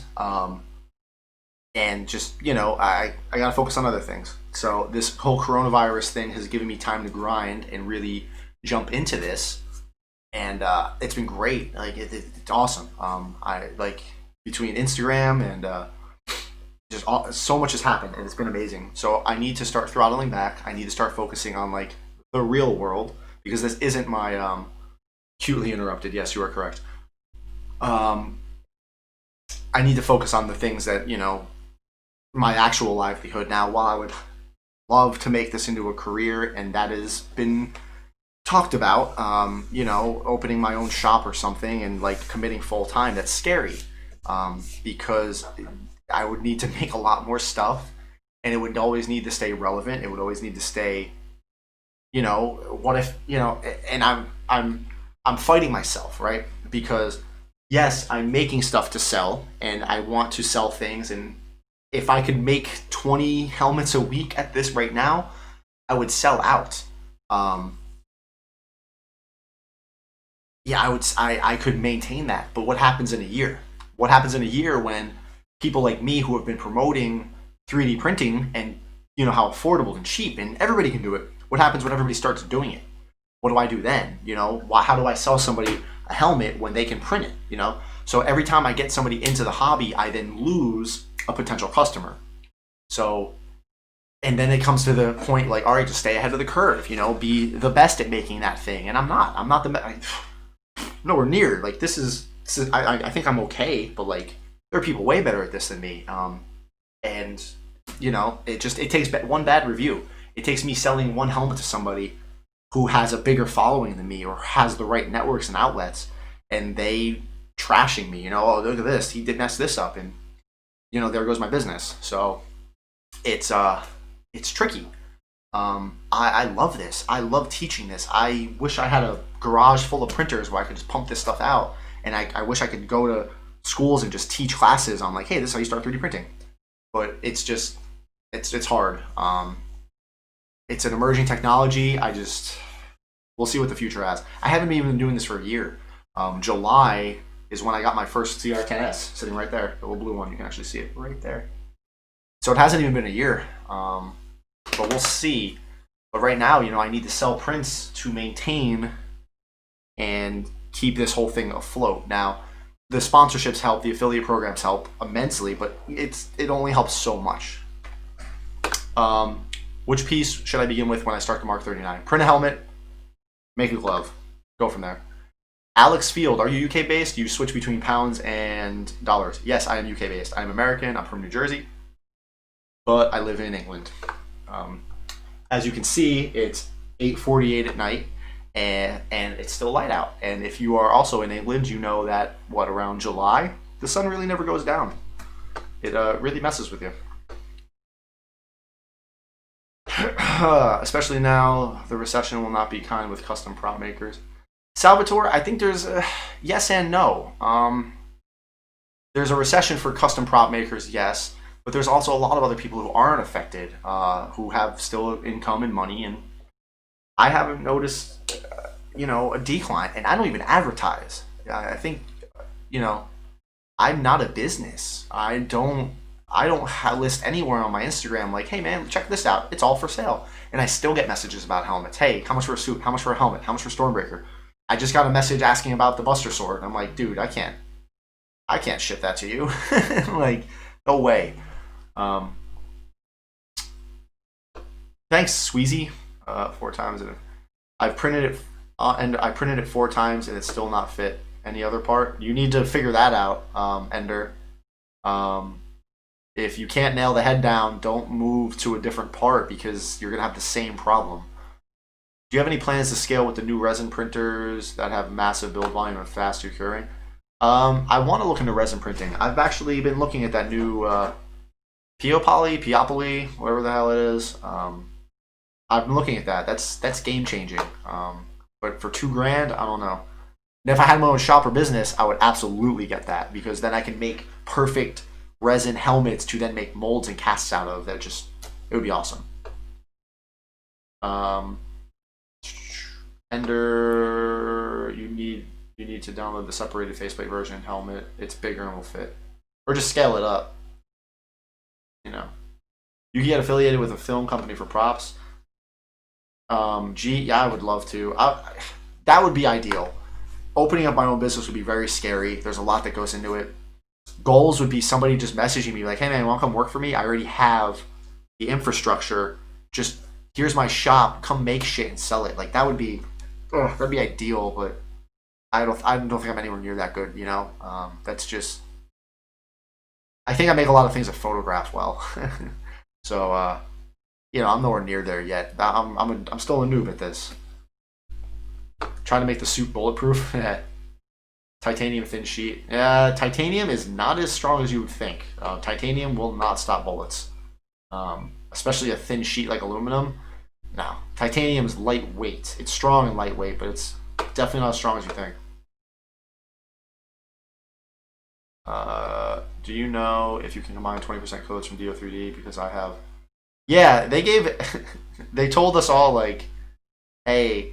And just I gotta focus on other things. So this whole coronavirus thing has given me time to grind and really jump into this, and it's been great. Like it's awesome. I like between Instagram and so much has happened, and it's been amazing. So I need to start throttling back. I need to start focusing on like the real world, because this isn't my cutely interrupted. Yes, you are correct. Um, I need to focus on the things that my actual livelihood. Now, while I would love to make this into a career, and that has been talked about, opening my own shop or something and like committing full time, that's scary, because I would need to make a lot more stuff, and it would always need to stay relevant. It would always need to stay, what if, and I'm fighting myself, right? Because yes, I'm making stuff to sell, and I want to sell things, and if I could make 20 helmets a week at this right now, I would sell out. Um, yeah, I could maintain that. But what happens in a year? What happens in a year when people like me who have been promoting 3D printing, and how affordable and cheap and everybody can do it? What happens when everybody starts doing it? What do I do then? How do I sell somebody a helmet when they can print it? So every time I get somebody into the hobby, I then lose a potential customer. So, and then it comes to the point like, all right, just stay ahead of the curve. Be the best at making that thing, and I'm not. I'm not nowhere near. Like I think I'm okay, but like there are people way better at this than me. And it takes one bad review. It takes me selling one helmet to somebody who has a bigger following than me or has the right networks and outlets, and they trashing me. Oh, look at this, he did mess this up, and there goes my business. So it's tricky. I love this. I love teaching this. I wish I had a garage full of printers where I could just pump this stuff out, and I wish I could go to schools and just teach classes on like, hey, this is how you start 3D printing. But it's just it's hard. It's an emerging technology. We'll see what the future has. I haven't even been doing this for a year. July is when I got my first CR10S, sitting right there, the little blue one. You can actually see it right there. So it hasn't even been a year, but we'll see. But right now, I need to sell prints to maintain and keep this whole thing afloat. Now, the sponsorships help, the affiliate programs help immensely, but it only helps so much. Which piece should I begin with when I start the Mark 39? Print a helmet, make a glove, go from there. Alex Field, are you UK based? You switch between pounds and dollars. Yes, I am UK based. I'm American. I'm from New Jersey, but I live in England. As you can see, it's 8:48 at night, and it's still light out. And if you are also in England, you know that around July, the sun really never goes down. It really messes with you. Especially now, the recession will not be kind with custom prop makers. Salvatore, I think there's a yes and no. There's a recession for custom prop makers, yes, but there's also a lot of other people who aren't affected, who have still income and money, and I haven't noticed, a decline. And I don't even advertise. I think, I'm not a business. I don't list anywhere on my Instagram like, hey man, check this out. It's all for sale. And I still get messages about helmets. Hey, how much for a suit? How much for a helmet? How much for Stormbreaker? I just got a message asking about the Buster Sword. I'm like, dude, I can't ship that to you. Like, no way. Thanks, Sweezy. 4 times, and I've printed it, and I printed it 4 times, and it's still not fit. Any other part? You need to figure that out, Ender. If you can't nail the head down, don't move to a different part because you're gonna have the same problem. Do you have any plans to scale with the new resin printers that have massive build volume and faster curing? I want to look into resin printing. I've actually been looking at that new Peopoly, whatever the hell it is. I've been looking at that. That's game changing. But for 2 grand, I don't know. And if I had my own shop or business, I would absolutely get that because then I can make perfect resin helmets to then make molds and casts out of. It would be awesome. Um, Ender, you need to download the separated faceplate version helmet. It's bigger and will fit, or just scale it up. You know, you can get affiliated with a film company for props. Yeah, I would love to. That would be ideal. Opening up my own business would be very scary. There's a lot that goes into it. Goals would be somebody just messaging me like, "Hey man, want to come work for me? I already have the infrastructure. Just here's my shop. Come make shit and sell it." Like that'd be ideal. But I don't think I'm anywhere near that good. You know, that's just. I think I make a lot of things that photograph well. So I'm nowhere near there yet. I'm still a noob at this. Trying to make the suit bulletproof. Titanium thin sheet. Yeah, titanium is not as strong as you would think. Titanium will not stop bullets, especially a thin sheet like aluminum. No, titanium is lightweight. It's strong and lightweight, but it's definitely not as strong as you think. Do you know if you can combine 20% codes from DO3D? Because I have. Yeah, they told us all like, hey,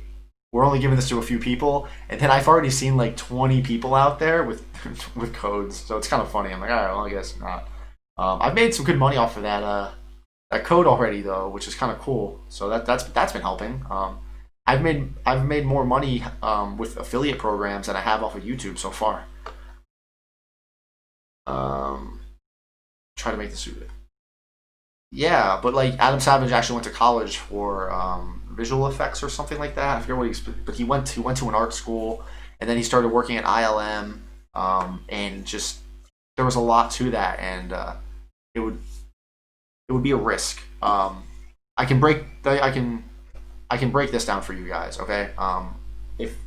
we're only giving this to a few people, and then I've already seen like 20 people out there with with codes, so it's kind of funny. I'm like, all right, well, I guess not. I've made some good money off of that code already though, which is kind of cool. So that's been helping. I've made more money with affiliate programs than I have off of YouTube so far. Try to make the suit. Yeah, but like Adam Savage actually went to college for visual effects or something like that. I forget what but he went to an art school, and then he started working at ILM, and just there was a lot to that, and it would be a risk. I can break this down for you guys, okay? If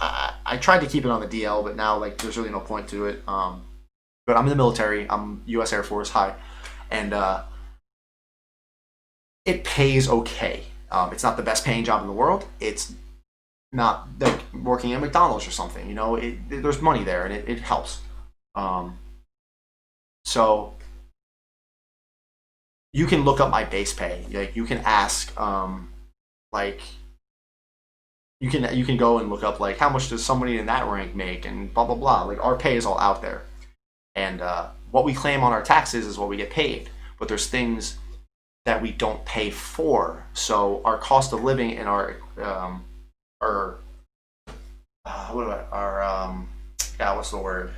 I tried to keep it on the DL, but now like there's really no point to it. But I'm in the military. I'm U.S. Air Force, high, and it pays okay. It's not the best paying job in the world. It's not like working at McDonald's or something. You know, there's money there, and it helps. So you can look up my base pay. Like you can ask, like you can go and look up like how much does somebody in that rank make and blah blah blah. Like our pay is all out there, and what we claim on our taxes is what we get paid. But there's things that we don't pay for. So our cost of living and our what's the word?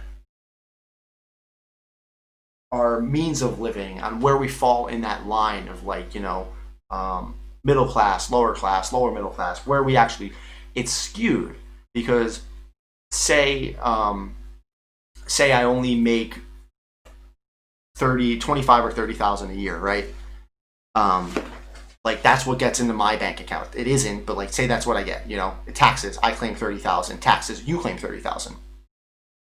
Our means of living on where we fall in that line of like middle class, lower middle class, where we actually it's skewed because say I only make 25 or 30,000 a year, right? Like that's what gets into my bank account. It isn't, but like say that's what I get. Taxes. I claim 30,000. Taxes. You claim 30,000.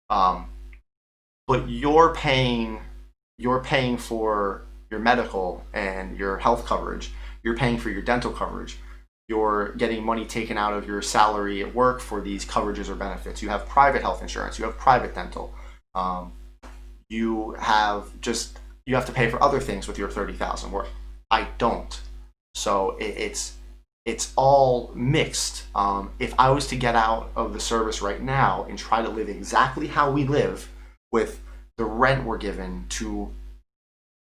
But you're paying for your medical and your health coverage. You're paying for your dental coverage. You're getting money taken out of your salary at work for these coverages or benefits. You have private health insurance. You have private dental. You have to pay for other things with your 30,000. Where I don't. So it's all mixed. If I was to get out of the service right now and try to live exactly how we live with the rent we're given to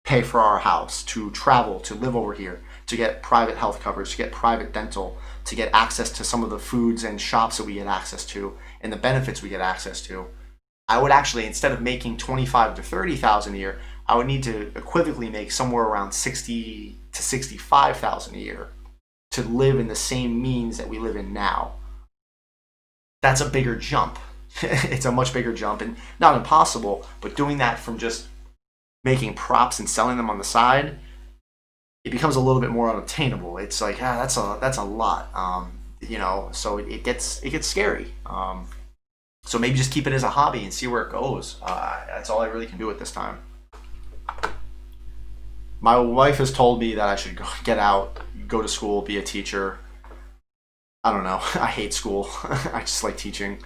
pay for our house, to travel, to live over here, to get private health coverage, to get private dental, to get access to some of the foods and shops that we get access to and the benefits we get access to, I would actually, instead of making 25 to 30,000 a year, I would need to equivocally make somewhere around 60 to 65,000 a year to live in the same means that we live in now. That's a bigger jump. It's a much bigger jump and not impossible, but doing that from just making props and selling them on the side, it becomes a little bit more unobtainable. It's like, that's a lot, so it gets scary. So maybe just keep it as a hobby and see where it goes. That's all I really can do at this time. My wife has told me that I should get out, go to school, be a teacher. I don't know. I hate school. I just like teaching.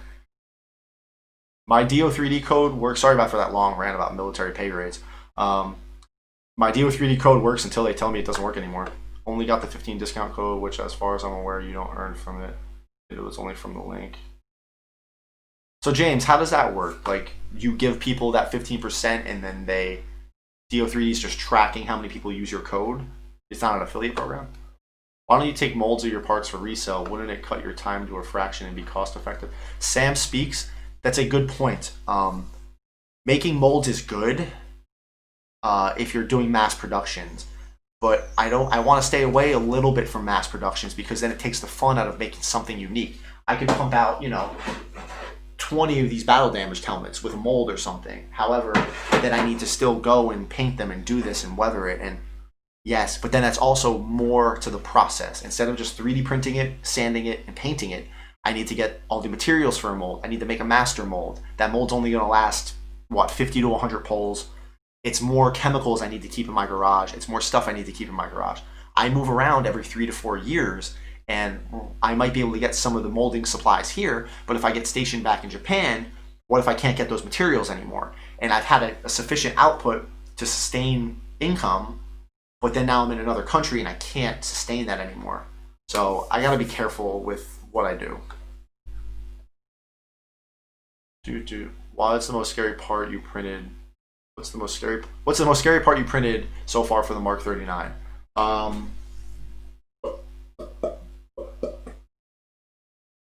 My DO3D code works. Sorry about for that long rant about military pay grades. My DO3D code works until they tell me it doesn't work anymore. Only got the 15 discount code, which, as far as I'm aware, you don't earn from it. It was only from the link. So James, how does that work? Like, you give people that 15%, and then DO3D is just tracking how many people use your code. It's not an affiliate program. Why don't you take molds of your parts for resale? Wouldn't it cut your time to a fraction and be cost effective? Sam speaks. That's a good point. Making molds is good if you're doing mass productions, but I want to stay away a little bit from mass productions, because then it takes the fun out of making something unique. I could pump out, 20 of these battle damaged helmets with a mold or something. However, then I need to still go and paint them and do this and weather it. And yes, but then that's also more to the process. Instead of just 3D printing it, sanding it, and painting it, I need to get all the materials for a mold. I need to make a master mold. That mold's only going to last, 50 to 100 pulls. It's more chemicals I need to keep in my garage. It's more stuff I need to keep in my garage. I move around every 3 to 4 years, and I might be able to get some of the molding supplies here, but if I get stationed back in Japan, what if I can't get those materials anymore? And I've had a sufficient output to sustain income, but then now I'm in another country and I can't sustain that anymore. So I gotta be careful with what I do. What's the most scary part you printed? What's the most scary part you printed so far for the Mark 39?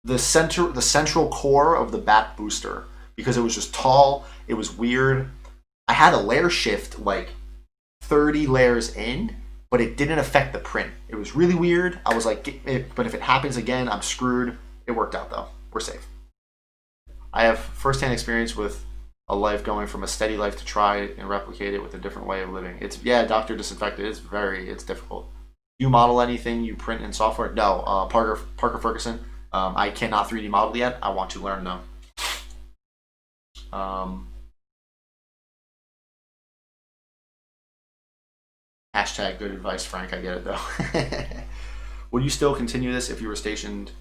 The central core of the back booster, because it was just tall, it was weird. I had a layer shift like 30 layers in, but it didn't affect the print. It was really weird. I was like, but if it happens again, I'm screwed. It worked out though. We're safe. I have firsthand experience with a life going from a steady life to try and replicate it with a different way of living. Dr. Disinfected. It's difficult. Do you model anything you print in software? No. Parker Ferguson. I cannot 3D model yet. I want to learn though. Hashtag good advice, Frank. I get it though. Would you still continue this if you were stationed?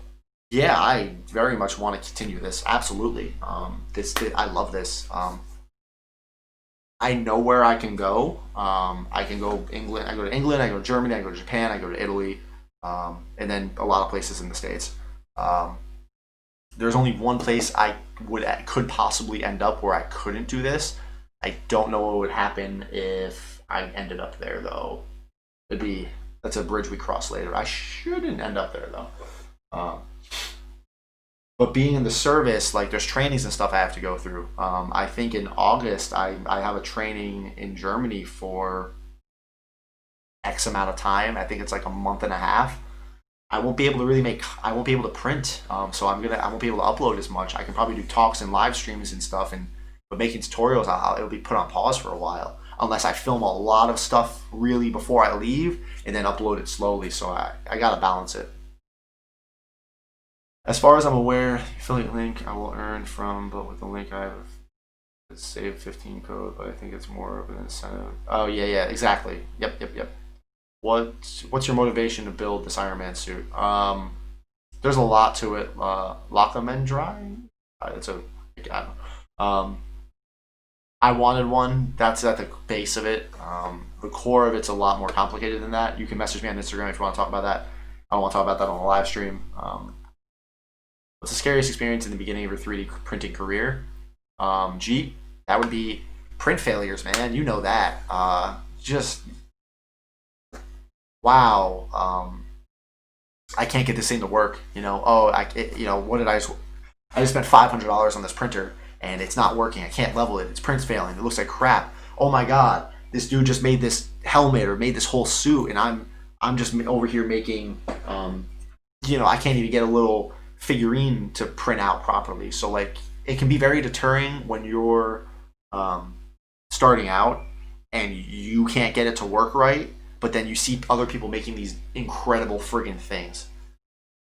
Yeah, I very much want to continue this. Absolutely. I love this. I know where I can go. I can go England. I go to England. I go to Germany. I go to Japan. I go to Italy, and then a lot of places in the States. There's only one place I could possibly end up where I couldn't do this. I don't know what would happen if I ended up there though. That's a bridge we cross later. I shouldn't end up there though. But being in the service, like there's trainings and stuff I have to go through. I think in August I have a training in Germany for X amount of time. I think it's like a month and a half. I won't be able to print. So I won't be able to upload as much. I can probably do talks and live streams and stuff, but making tutorials, it'll be put on pause for a while unless I film a lot of stuff really before I leave and then upload it slowly. So I gotta balance it. As far as I'm aware, affiliate link I will earn from, but with the link I have a save 15 code, but I think it's more of an incentive. Oh yeah, exactly. Yep. What's your motivation to build this Iron Man suit? There's a lot to it. Lacamendrai? I wanted one. That's at the base of it. The core of it's a lot more complicated than that. You can message me on Instagram if you want to talk about that. I don't want to talk about that on the live stream. What's the scariest experience in the beginning of your 3D printing career? That would be print failures, man. You know that. Wow. I can't get this thing to work. What did I just spent $500 on this printer and it's not working. I can't level it. Its print's failing. It looks like crap. Oh my god, this dude just made this helmet or made this whole suit, and I'm just over here making. I can't even get a little figurine to print out properly. So like, it can be very deterring when you're starting out. and you can't get it to work right, but then you see other people making these incredible friggin' things.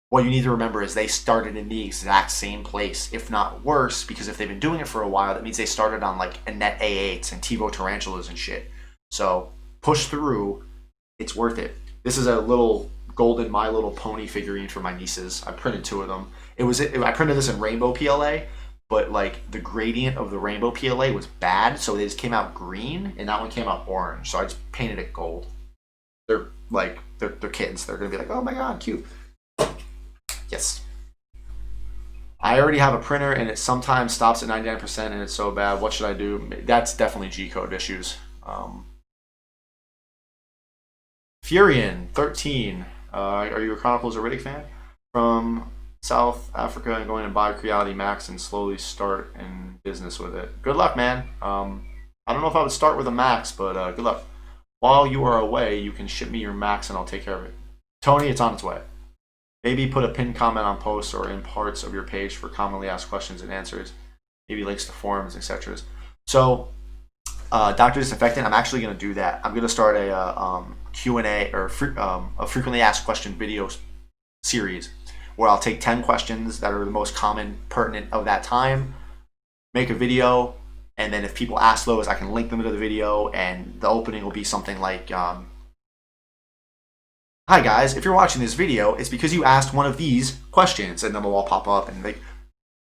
What you need to remember is they started in the exact same place, if not worse, because if they've been doing it for a while, that means they started on like a net A8s and TiVo tarantulas and shit. So push through, it's worth it. This is a little golden My Little Pony figurine for my nieces. I printed 2 of them. I printed this in rainbow PLA, but like the gradient of the rainbow PLA was bad, so they just came out green, and that one came out orange. So I just painted it gold. They're kids. They're gonna be like, oh my god, cute. Yes. I already have a printer, and it sometimes stops at 99%, and it's so bad. What should I do? That's definitely G-code issues. Furion 13. Are you a Chronicles of Riddick fan? From South Africa and going to buy Creality Max and slowly start in business with it. Good luck, man. I don't know if I would start with a Max, but good luck. While you are away, you can ship me your Max and I'll take care of it. Tony, it's on its way. Maybe put a pinned comment on posts or in parts of your page for commonly asked questions and answers. Maybe links to forums, etc. So, Dr. Disinfectant, I'm actually going to do that. I'm going to start a Q&A or a frequently asked question video series where I'll take 10 questions that are the most common, pertinent of that time, make a video, and then if people ask those, I can link them to the video, and the opening will be something like, hi guys, if you're watching this video, it's because you asked one of these questions, and then they'll all pop up. And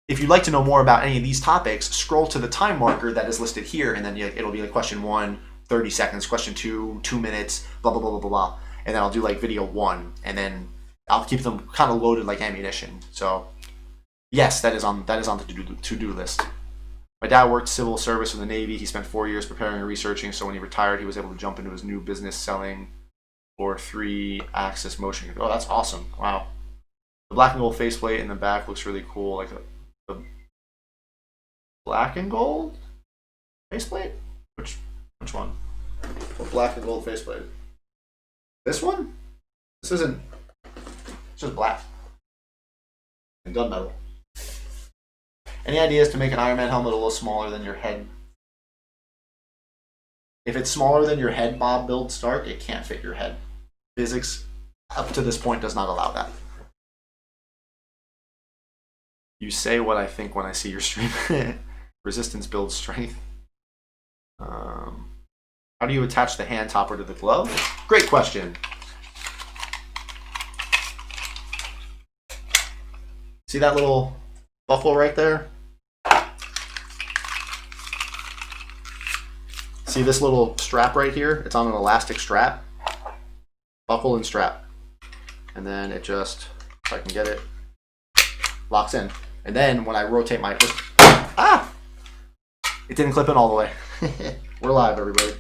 if you'd like to know more about any of these topics, scroll to the time marker that is listed here, and then it'll be like question 1, 30 seconds, question 2, 2 minutes, blah, blah, blah, blah, blah, blah. And then I'll do like video 1, and then I'll keep them kind of loaded like ammunition. So yes, that is on the to-do list. My dad worked civil service in the Navy. He spent 4 years preparing and researching, so when he retired, he was able to jump into his new business selling or 3-axis motion control. Oh, that's awesome. Wow. The black and gold faceplate in the back looks really cool. Like the black and gold faceplate? Which one? What black and gold faceplate? This one? This isn't. It's just black. And gunmetal. Any ideas to make an Iron Man helmet a little smaller than your head? If it's smaller than your head, Bob Build Stark, it can't fit your head. Physics, up to this point, does not allow that. You say what I think when I see your stream. Resistance builds strength. How do you attach the hand topper to the glove? Great question. See that little buckle right there? See this little strap right here? It's on an elastic strap. Buckle and strap. And then it just, if I can get it, locks in. And then when I rotate my, it didn't clip in all the way. We're live, everybody.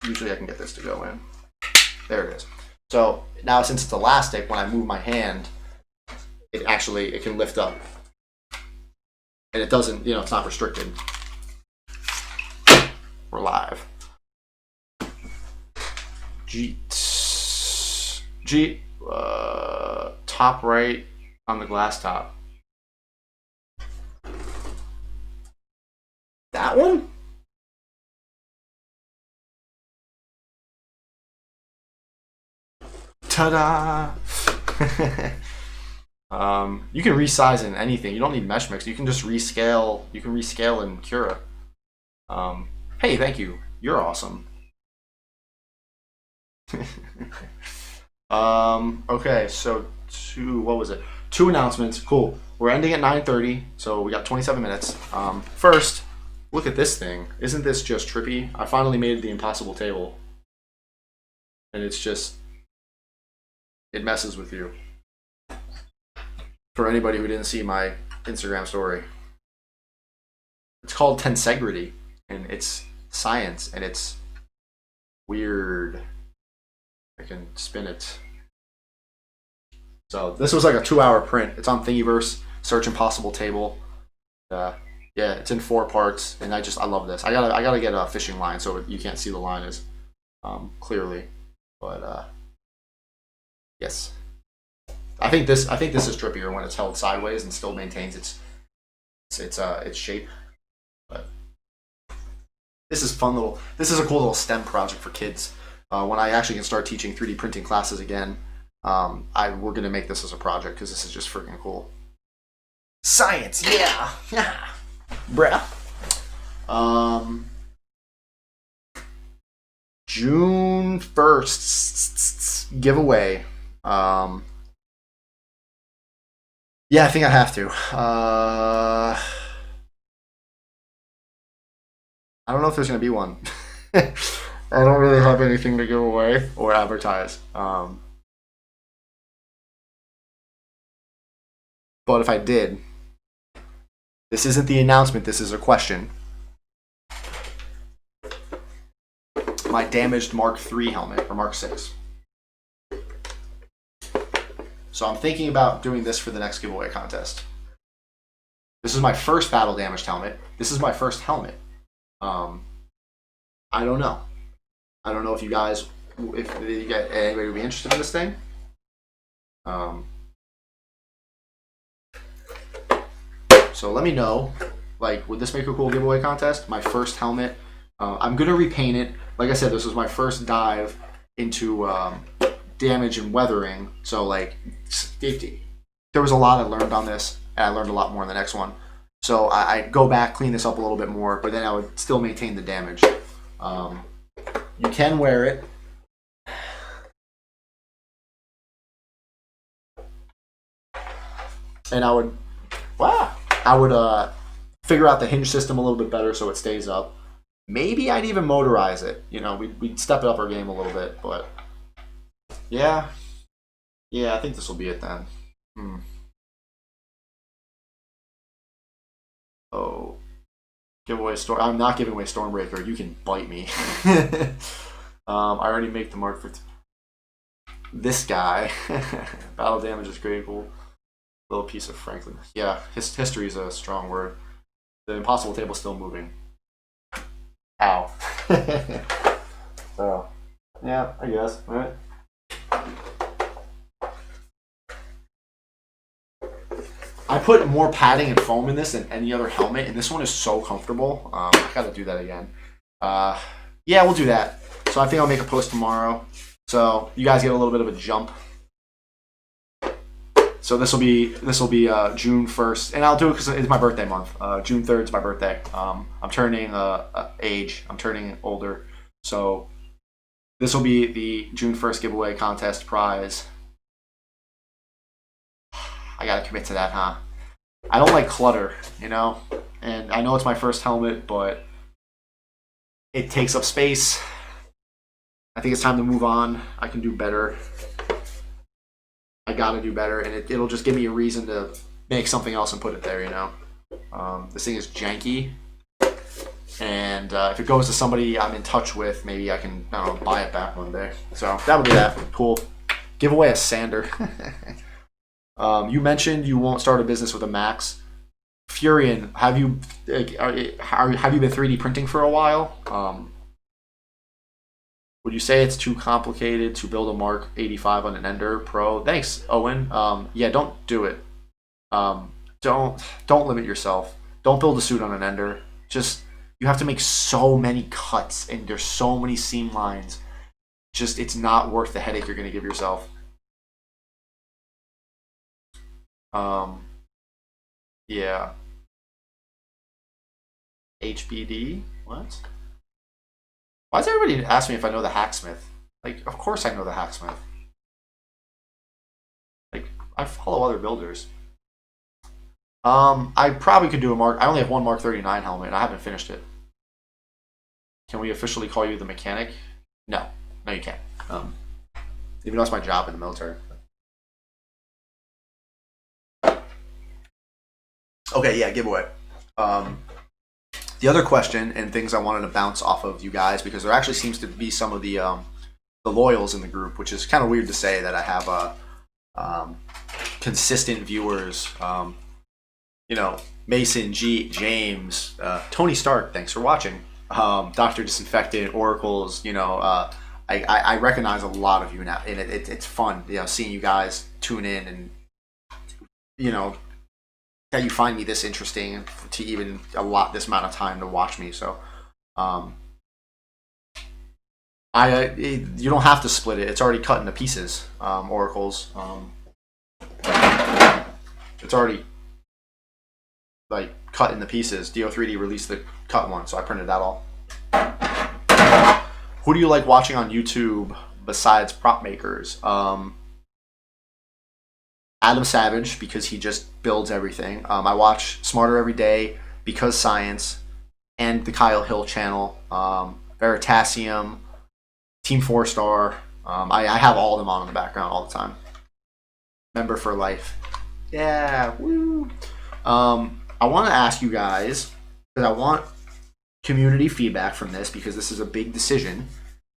Usually I can get this to go in. There it is. So now since it's elastic, when I move my hand, it can lift up. And it doesn't, it's not restricted. We're live. Top right on the glass top. That one? Ta-da! You can resize in anything. You don't need mesh mix. You can just rescale. You can rescale in Cura. Hey, thank you. You're awesome. Okay, so what was it? 2 announcements. Cool. We're ending at 9:30, so we got 27 minutes. First, look at this thing. Isn't this just trippy? I finally made the impossible table. And it's just, it messes with you. For anybody who didn't see my Instagram story. It's called tensegrity, and it's science, and it's weird. I can spin it. So this was like a 2-hour print. It's on Thingiverse. Search impossible table. Yeah, it's in 4 parts, and I love this. I gotta get a fishing line so you can't see the line as clearly, but yes. I think this is trippier when it's held sideways and still maintains its shape. But This is fun little. This is a cool little STEM project for kids. When I actually can start teaching 3D printing classes again, we're gonna make this as a project because this is just freaking cool. Science, yeah, yeah, bruh. June 1st giveaway. Yeah, I think I have to. I don't know if there's gonna be one. I don't really have anything to give away or advertise. But if I did, this isn't the announcement. This is a question. My damaged Mark III helmet or Mark VI. So I'm thinking about doing this for the next giveaway contest. This is my first battle damaged helmet. This is my first helmet. I don't know. I don't know if you guys, if anybody would be interested in this thing. So let me know. Like, would this make a cool giveaway contest? My first helmet. I'm gonna repaint it. Like I said, this was my first dive into damage and weathering. So like, there was a lot I learned on this, and I learned a lot more in the next one. So I go back, clean this up a little bit more, but then I would still maintain the damage. You can wear it. And I would figure out the hinge system a little bit better so it stays up. Maybe I'd even motorize it. You know, we'd step up our game a little bit, but yeah, I think this will be it then. Oh, giveaway Storm. I'm not giving away Stormbreaker. You can bite me. I already make the mark for this guy. Battle damage is great. Cool. Little piece of Franklin. Yeah, history is a strong word. The impossible table is still moving. Ow. So, yeah, I guess. All right. I put more padding and foam in this than any other helmet, and this one is so comfortable. I gotta do that again. Yeah, we'll do that. So I think I'll make a post tomorrow. So you guys get a little bit of a jump. So this will be June 1st, and I'll do it because it's my birthday month. June 3rd is my birthday. I'm turning age. I'm turning older. So this will be the June 1st giveaway contest prize. I gotta commit to that, huh? I don't like clutter, you know? And I know it's my first helmet, but it takes up space. I think it's time to move on. I can do better. I gotta do better, and it'll just give me a reason to make something else and put it there, you know? This thing is janky. And if it goes to somebody I'm in touch with, maybe I can, I don't know, buy it back one day. So that would be that. Cool. Give away a sander. You mentioned you won't start a business with a Max. Furion, have you been 3D printing for a while? Would you say it's too complicated to build a Mark 85 on an Ender Pro? Thanks, Owen. Yeah, don't do it. Don't limit yourself. Don't build a suit on an Ender. Just, you have to make so many cuts, and there's so many seam lines. Just, it's not worth the headache you're going to give yourself. Yeah. HBD? What? Why does everybody ask me if I know the Hacksmith? Like, of course I know the Hacksmith. Like, I follow other builders. I probably could do a Mark. I only have one Mark 39 helmet, and I haven't finished it. Can we officially call you the mechanic? No. No, you can't. Even though it's my job in the military. Okay, yeah, giveaway. The other question and things I wanted to bounce off of you guys, because there actually seems to be some of the loyals in the group, which is kind of weird to say that I have consistent viewers. You know, Mason, James, Tony Stark, thanks for watching. Dr. Disinfectant, Oracles, you know, I recognize a lot of you now, and it's fun, you know, seeing you guys tune in and, you know, that you find me this interesting to even allot this amount of time to watch me. So Um, you don't have to split it. It's already cut into pieces. Oracles. It's already like cut into pieces. Do3D released the cut one, so I printed that all. Who do you like watching on YouTube besides prop makers? Adam Savage, because he just builds everything. I watch Smarter Every Day, Because Science, and the Kyle Hill channel. Veritasium, Team 4 Star. I have all of them on in the background all the time. Member for life. Yeah, woo. I want to ask you guys, because I want community feedback from this, because this is a big decision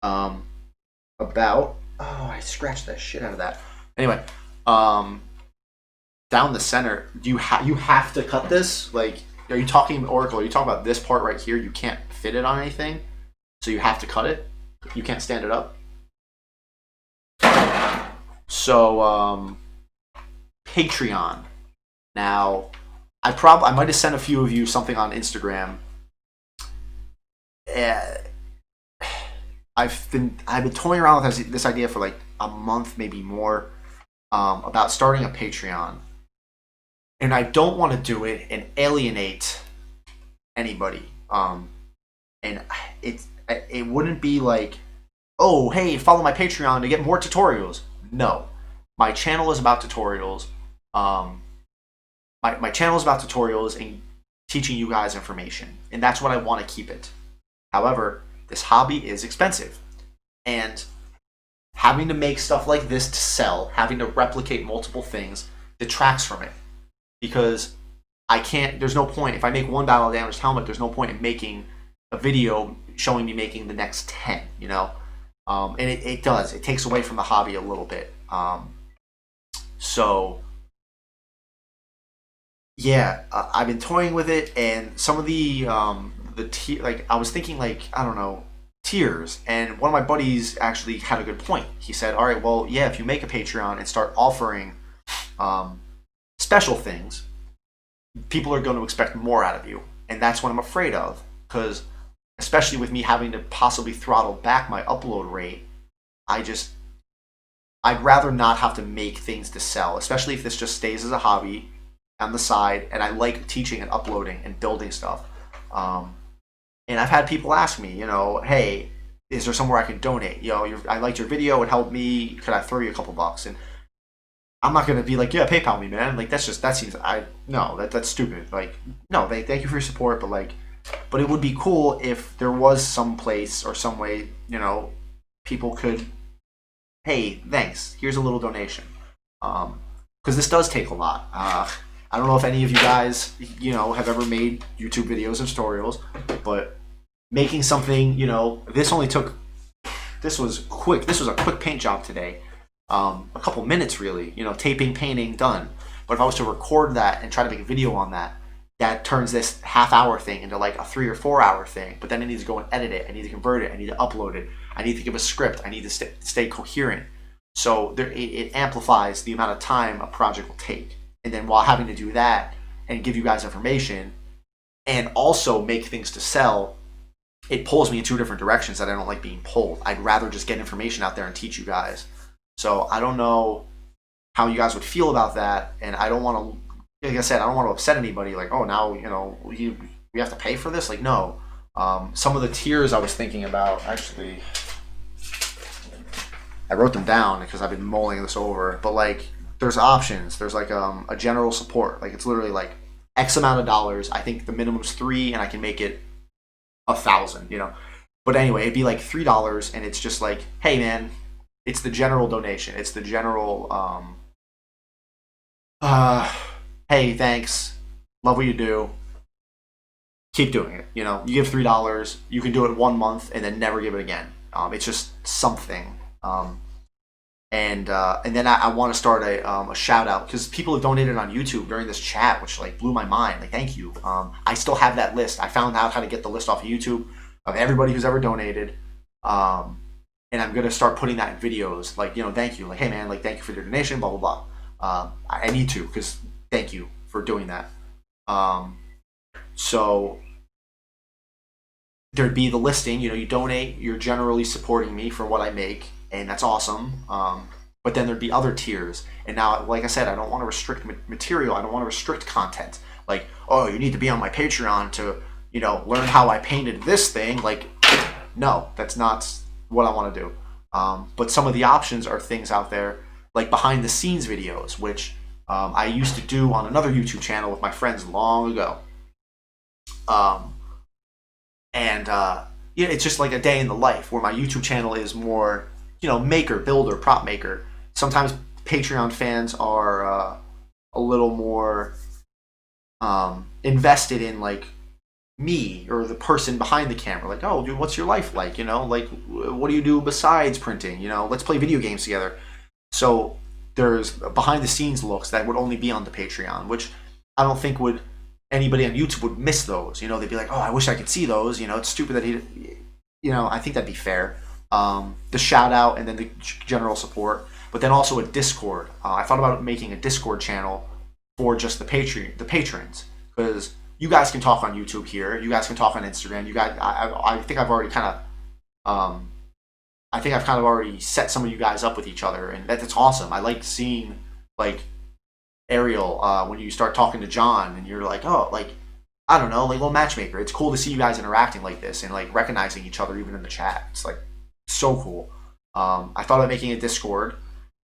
about... Oh, I scratched the shit out of that. Anyway, down the center, you have to cut this? Like, are you talking, Oracle, are you talking about this part right here? You can't fit it on anything, so you have to cut it? You can't stand it up? So, Patreon. Now, I might have sent a few of you something on Instagram. I've been toying around with this idea for like a month, maybe more, about starting a Patreon. And I don't want to do it and alienate anybody. And it wouldn't be like, oh, hey, follow my Patreon to get more tutorials. No, my channel is about tutorials. My channel is about tutorials and teaching you guys information, and that's what I want to keep it. However, this hobby is expensive, and having to make stuff like this to sell, having to replicate multiple things, detracts from it. Because I can't, there's no point, if I make one battle damaged helmet, there's no point in making a video showing me making the next 10, you know? And it takes away from the hobby a little bit. So, yeah, I've been toying with it, and some of the like, I was thinking, like, I don't know, tiers, and one of my buddies actually had a good point. He said, all right, well, yeah, if you make a Patreon and start offering special things, people are going to expect more out of you, and that's what I'm afraid of, because especially with me having to possibly throttle back my upload rate, I'd rather not have to make things to sell, especially if this just stays as a hobby on the side, and I like teaching and uploading and building stuff. And I've had people ask me, you know, hey, is there somewhere I can donate? You know, I liked your video, it helped me, could I throw you a couple bucks? And I'm not gonna be like, yeah, PayPal me, man. Like, that's stupid. Like, no, thank you for your support, but it would be cool if there was some place or some way, you know, people could, hey, thanks, here's a little donation. Because this does take a lot. I don't know if any of you guys, you know, have ever made YouTube videos and tutorials, but making something, you know, this was quick. This was a quick paint job today. A couple minutes, really, you know, taping, painting, done. But if I was to record that and try to make a video on that, that turns this half-hour thing into like a 3 or 4 hour thing. But then I need to go and edit it. I need to convert it. I need to upload it. I need to give a script. I need to stay coherent. So it amplifies the amount of time a project will take. And then while having to do that and give you guys information and also make things to sell, it pulls me in two different directions that I don't like being pulled. I'd rather just get information out there and teach you guys. So I don't know how you guys would feel about that. And I don't want to, like I said, I don't want to upset anybody. Like, oh, now, you know, we have to pay for this? Like, no. Some of the tiers I was thinking about, actually, I wrote them down because I've been mulling this over. But, like, there's options. There's like a general support. Like, it's literally like X amount of dollars. I think the minimum's $3, and I can make it 1,000. You know. But anyway, it'd be like $3, and it's just like, hey man, it's the general donation. It's the general. Hey, thanks. Love what you do. Keep doing it. You know, you give $3. You can do it 1 month and then never give it again. It's just something. And then I want to start a shout out because people have donated on YouTube during this chat, which like blew my mind. Like, thank you. I still have that list. I found out how to get the list off of YouTube of everybody who's ever donated. And I'm gonna start putting that in videos. Like, you know, thank you. Like, hey man, like, thank you for your donation. Blah blah blah. I need to, because thank you for doing that. So there'd be the listing. You know, you donate, you're generally supporting me for what I make, and that's awesome. But then there'd be other tiers. And now, like I said, I don't want to restrict material. I don't want to restrict content. Like, oh, you need to be on my Patreon to, you know, learn how I painted this thing. Like, no, that's not what I want to do. But some of the options are things out there like behind the scenes videos, which I used to do on another YouTube channel with my friends long ago. Yeah, it's just like a day in the life, where my YouTube channel is more, you know, maker, builder, prop maker. Sometimes Patreon fans are a little more invested in like me or the person behind the camera. Like, oh, dude, what's your life like? You know, like, what do you do besides printing? You know, let's play video games together. So there's behind the scenes looks that would only be on the Patreon, which I don't think would anybody on YouTube would miss those. You know, they'd be like, oh, I wish I could see those. You know, it's stupid that he, you know, I think that'd be fair. The shout out and then the general support, but then also a Discord. I thought about making a Discord channel for just the patrons, because you guys can talk on YouTube here. You guys can talk on Instagram. You guys, I think I've already kind of, I think I've kind of already set some of you guys up with each other, and that's awesome. I like seeing like Ariel when you start talking to John, and you're like, oh, like, I don't know, like little matchmaker. It's cool to see you guys interacting like this and like recognizing each other even in the chat. It's like so cool. I thought about making a Discord,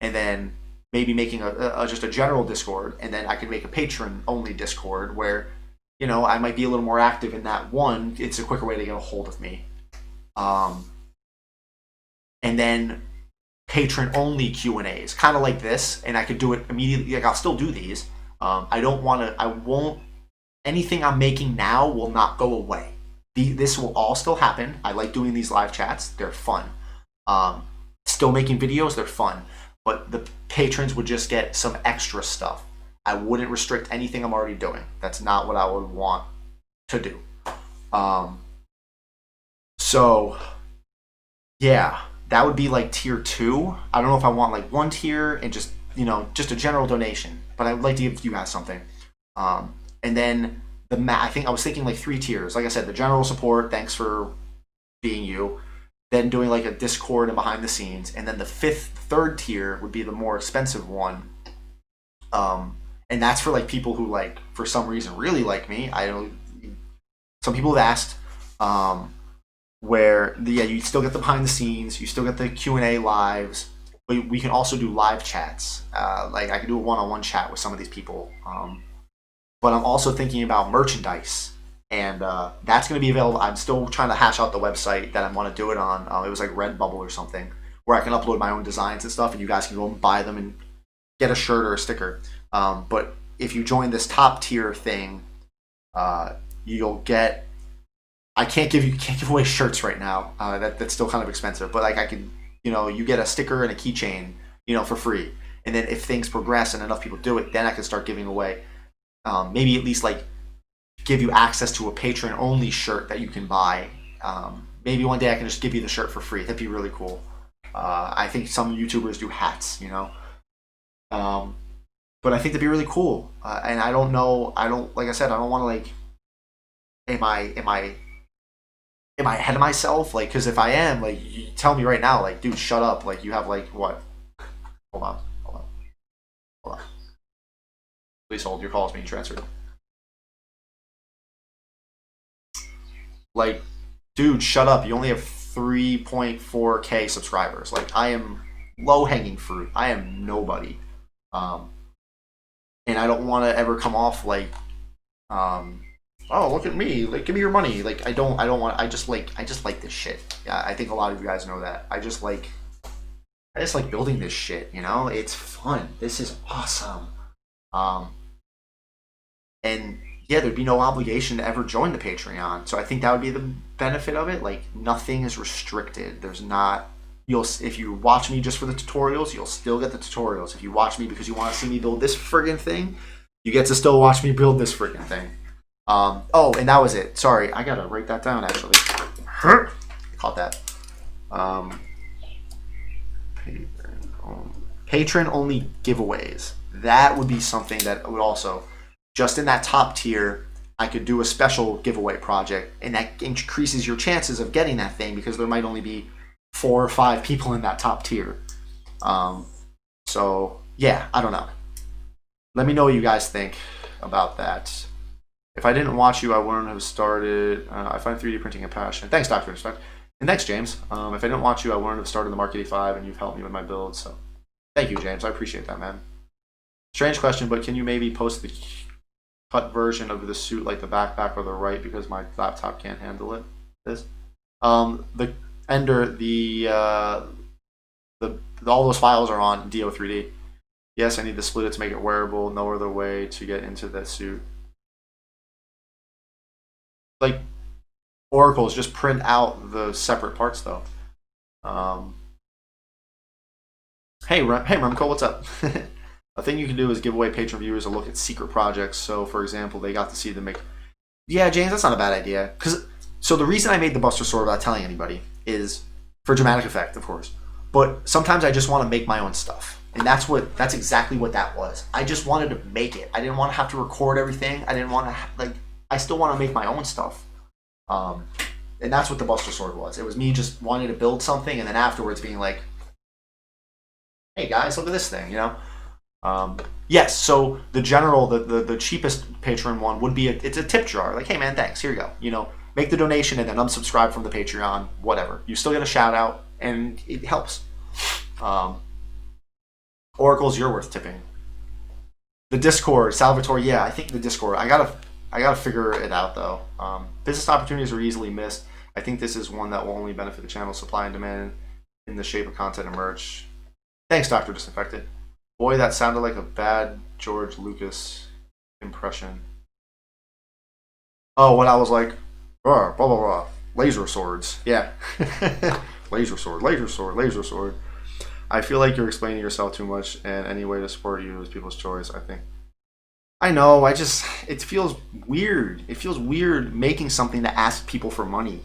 and then maybe making a just a general Discord, and then I could make a patron only Discord where, you know, I might be a little more active in that one. It's a quicker way to get a hold of me. And then patron only Q&As, kind of like this, and I could do it immediately. Like, I'll still do these. I won't, anything I'm making now will not go away. This will all still happen. I like doing these live chats. They're fun. Still making videos, they're fun. But the patrons would just get some extra stuff. I wouldn't restrict anything I'm already doing. That's not what I would want to do. So, yeah, that would be like tier 2. I don't know if I want like one tier and just, you know, just a general donation, but I would like to give you guys something. And then I think I was thinking like 3 tiers. Like I said, the general support, thanks for being you. Then doing like a Discord and behind the scenes, and then the third tier would be the more expensive one. And that's for like people who, like, for some reason really like me. I don't. Some people have asked, where you still get the behind the scenes, you still get the Q&A lives. We can also do live chats. Like, I can do a one-on-one chat with some of these people. But I'm also thinking about merchandise, and that's going to be available. I'm still trying to hash out the website that I want to do it on. It was like Redbubble or something, where I can upload my own designs and stuff, and you guys can go and buy them and get a shirt or a sticker. But if you join this top tier thing, you'll get. I can't give away shirts right now. That's still kind of expensive. But like, I can, you know, you get a sticker and a keychain, you know, for free. And then if things progress and enough people do it, then I can start giving away. Maybe at least like give you access to a patron only shirt that you can buy. Maybe one day I can just give you the shirt for free. That'd be really cool. I think some YouTubers do hats, you know. But I think that'd be really cool. And I don't know. Like I said, I don't want to like. Am I ahead of myself? Like, because if I am, like, you tell me right now, like, dude, shut up. Like, you have like what? Hold on. Please hold. Your call is being transferred. Like, dude, shut up. You only have 3.4K subscribers. Like, I am low-hanging fruit. I am nobody. And I don't want to ever come off like, oh, look at me. Like, give me your money. Like, I don't want, I just like this shit. Yeah, I think a lot of you guys know that. I just like building this shit, you know? It's fun. This is awesome. And yeah, there'd be no obligation to ever join the Patreon. So I think that would be the benefit of it. Like, nothing is restricted. There's not, if you watch me just for the tutorials, you'll still get the tutorials. If you watch me because you want to see me build this friggin' thing, you get to still watch me build this friggin' thing. Oh, and that was it. Sorry, I gotta write that down actually. I caught that. Patron only giveaways. That would be something that would also, just in that top tier, I could do a special giveaway project, and that increases your chances of getting that thing because there might only be 4 or 5 people in that top tier. So yeah, I don't know. Let me know what you guys think about that. If I didn't watch you, I wouldn't have started. I find 3D printing a passion. Thanks, Dr. Respect. And thanks, James. If I didn't watch you, I wouldn't have started the Mark 85, and you've helped me with my build. So thank you, James. I appreciate that, man. Strange question, but can you maybe post the cut version of the suit, like the backpack or the right, because my laptop can't handle it? This, the Ender, all those files are on Do3D. Yes, I need to split it to make it wearable. No other way to get into that suit. Like Oracle's just print out the separate parts though. Hey Remco, what's up? A thing you can do is give away patron viewers a look at secret projects. So, for example, they got to see them make. Yeah, James, that's not a bad idea. So the reason I made the Buster Sword without telling anybody is for dramatic effect, of course. But sometimes I just want to make my own stuff, and that's exactly what that was. I just wanted to make it. I didn't want to have to record everything. I didn't want to I still want to make my own stuff. And that's what the Buster Sword was. It was me just wanting to build something, and then afterwards being like, "Hey guys, look at this thing," you know. Yes. So the cheapest patron one would be it's a tip jar. Like, hey man, thanks. Here you go. You know, make the donation and then unsubscribe from the Patreon. Whatever. You still get a shout out, and it helps. Oracle's, you're worth tipping. The Discord, Salvatore. Yeah, I think the Discord. I gotta figure it out though. Business opportunities are easily missed. I think this is one that will only benefit the channel. Supply and demand in the shape of content and merch. Thanks, Dr. Disinfected. Boy, that sounded like a bad George Lucas impression. Oh, when I was like, blah, blah, blah, blah. Laser swords. Yeah. Laser sword, laser sword, laser sword. I feel like you're explaining yourself too much, and any way to support you is people's choice, I think. I know, it feels weird. It feels weird making something to ask people for money.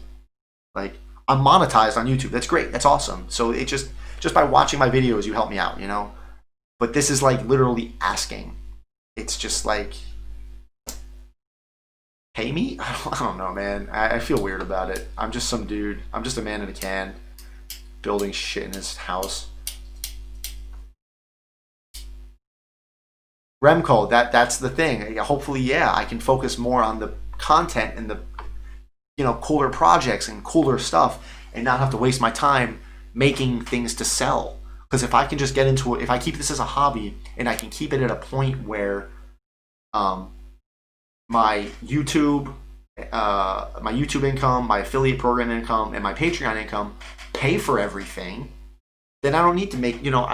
Like, I'm monetized on YouTube. That's great. That's awesome. So it just by watching my videos, you help me out, you know? But this is like literally asking. It's just like, pay me? I don't know, man. I feel weird about it. I'm just some dude. I'm just a man in a can building shit in his house. Remco, that's the thing. Hopefully, yeah, I can focus more on the content and the, you know, cooler projects and cooler stuff, and not have to waste my time making things to sell. Because if I can just get into it, if I keep this as a hobby and I can keep it at a point where my YouTube income, my affiliate program income, and my Patreon income pay for everything, then I don't need to make, you know,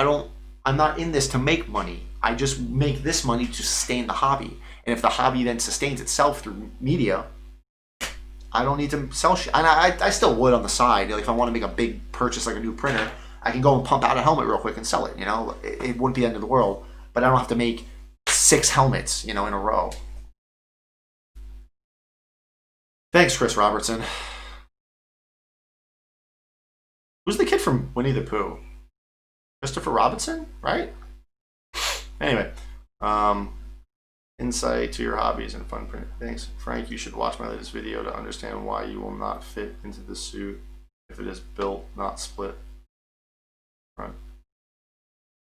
I'm not in this to make money. I just make this money to sustain the hobby. And if the hobby then sustains itself through media, I don't need to sell shit. And I still would on the side. Like if I want to make a big purchase like a new printer, I can go and pump out a helmet real quick and sell it. You know, it wouldn't be the end of the world. But I don't have to make 6 helmets, you know, in a row. Thanks, Chris Robertson. Who's the kid from Winnie the Pooh? Christopher Robinson, right? Anyway, insight to your hobbies and fun print. Thanks, Frank. You should watch my latest video to understand why you will not fit into the suit if it is built, not split. Right.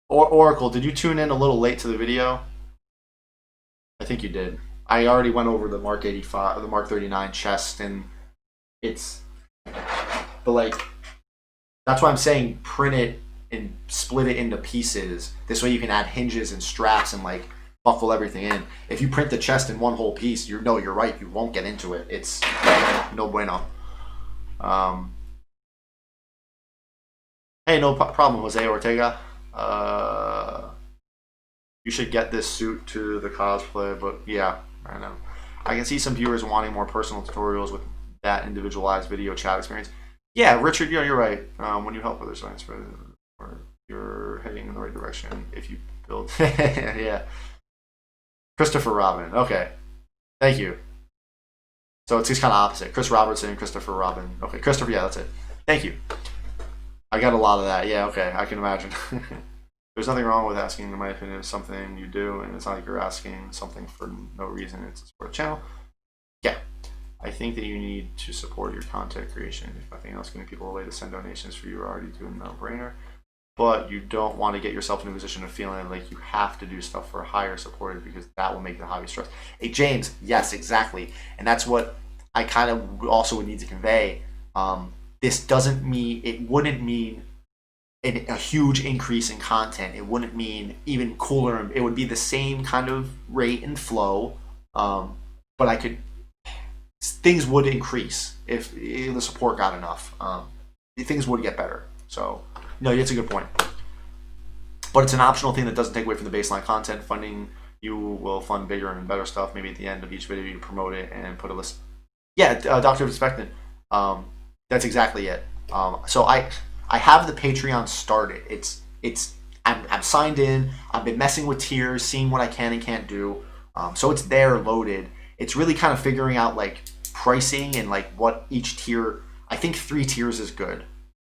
Oracle, did you tune in a little late to the video? I think you did. I already went over the Mark 85, the Mark 39 chest, and it's, but like, that's why I'm saying print it and split it into pieces. This way you can add hinges and straps and like buckle everything in. If you print the chest in one whole piece, you're right, you won't get into it. It's no bueno. Hey, no problem, Jose Ortega. You should get this suit to the cosplay, but yeah, I know. I can see some viewers wanting more personal tutorials with that individualized video chat experience. Yeah, Richard, you're right. When you help others, you're heading in the right direction if you build. Yeah. Christopher Robin. Okay. Thank you. So it's just kind of opposite. Chris Robertson and Christopher Robin. Okay, Christopher, yeah, that's it. Thank you. I got a lot of that. Yeah, okay, I can imagine. There's nothing wrong with asking, in my opinion, something you do, and it's not like you're asking something for no reason. It's a support channel. I think that you need to support your content creation. If nothing else, giving people a way to send donations for you are already doing a no-brainer. But you don't want to get yourself in a position of feeling like you have to do stuff for higher supporters because that will make the hobby stress. Hey, James, yes, exactly. And that's what I kind of also would need to convey. This doesn't mean, it wouldn't mean a huge increase in content. It wouldn't mean even cooler. It would be the same kind of rate and flow. But things would increase if the support got enough. Things would get better. So, no, it's a good point. But it's an optional thing that doesn't take away from the baseline content. Funding, you will fund bigger and better stuff. Maybe at the end of each video, you promote it and put a list. Yeah, Dr. Expectant. That's exactly it. So I have the Patreon started. I'm signed in. I've been messing with tiers, seeing what I can and can't do. So it's there loaded. It's really kind of figuring out like pricing and like what each tier. I think 3 tiers is good.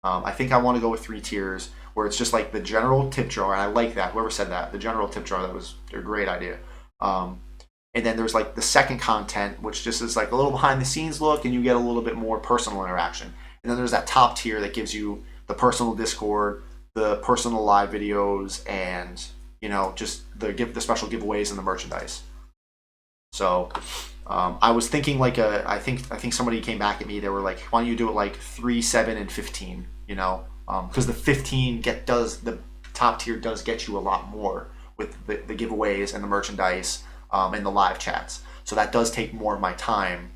I think I want to go with 3 tiers where it's just like the general tip jar, and I like that. Whoever said that, the general tip jar, that was a great idea. And then there's like the second content, which just is like a little behind the scenes look, and you get a little bit more personal interaction. And then there's that top tier that gives you the personal Discord, the personal live videos, and just the special giveaways and the merchandise. So I was thinking like I think somebody came back at me. They were like, why don't you do it like 3, 7, and 15? Because the 15 the top tier does get you a lot more with the giveaways and the merchandise and the live chats. So that does take more of my time,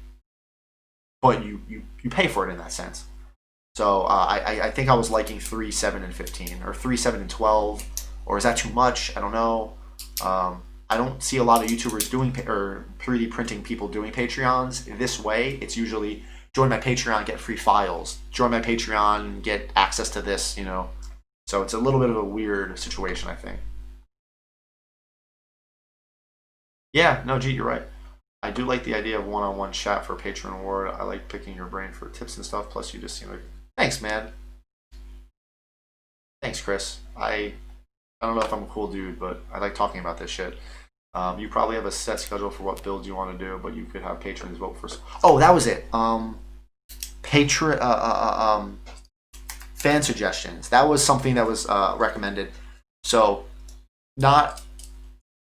but you pay for it in that sense. So I think I was liking 3, 7, and 15, or 3, 7, and 12, or is that too much? I don't know. I don't see a lot of YouTubers doing or 3D printing people doing Patreons this way. It's usually join my Patreon, get free files. Join my Patreon, get access to this, So it's a little bit of a weird situation, I think. Yeah, no, G, you're right. I do like the idea of one-on-one chat for Patreon award. I like picking your brain for tips and stuff. Plus, you just seem like... Thanks, man. Thanks, Chris. I don't know if I'm a cool dude, but I like talking about this shit. You probably have a set schedule for what builds you want to do, but you could have patrons vote for... Oh, that was it. Fan suggestions. That was something that was recommended. So, not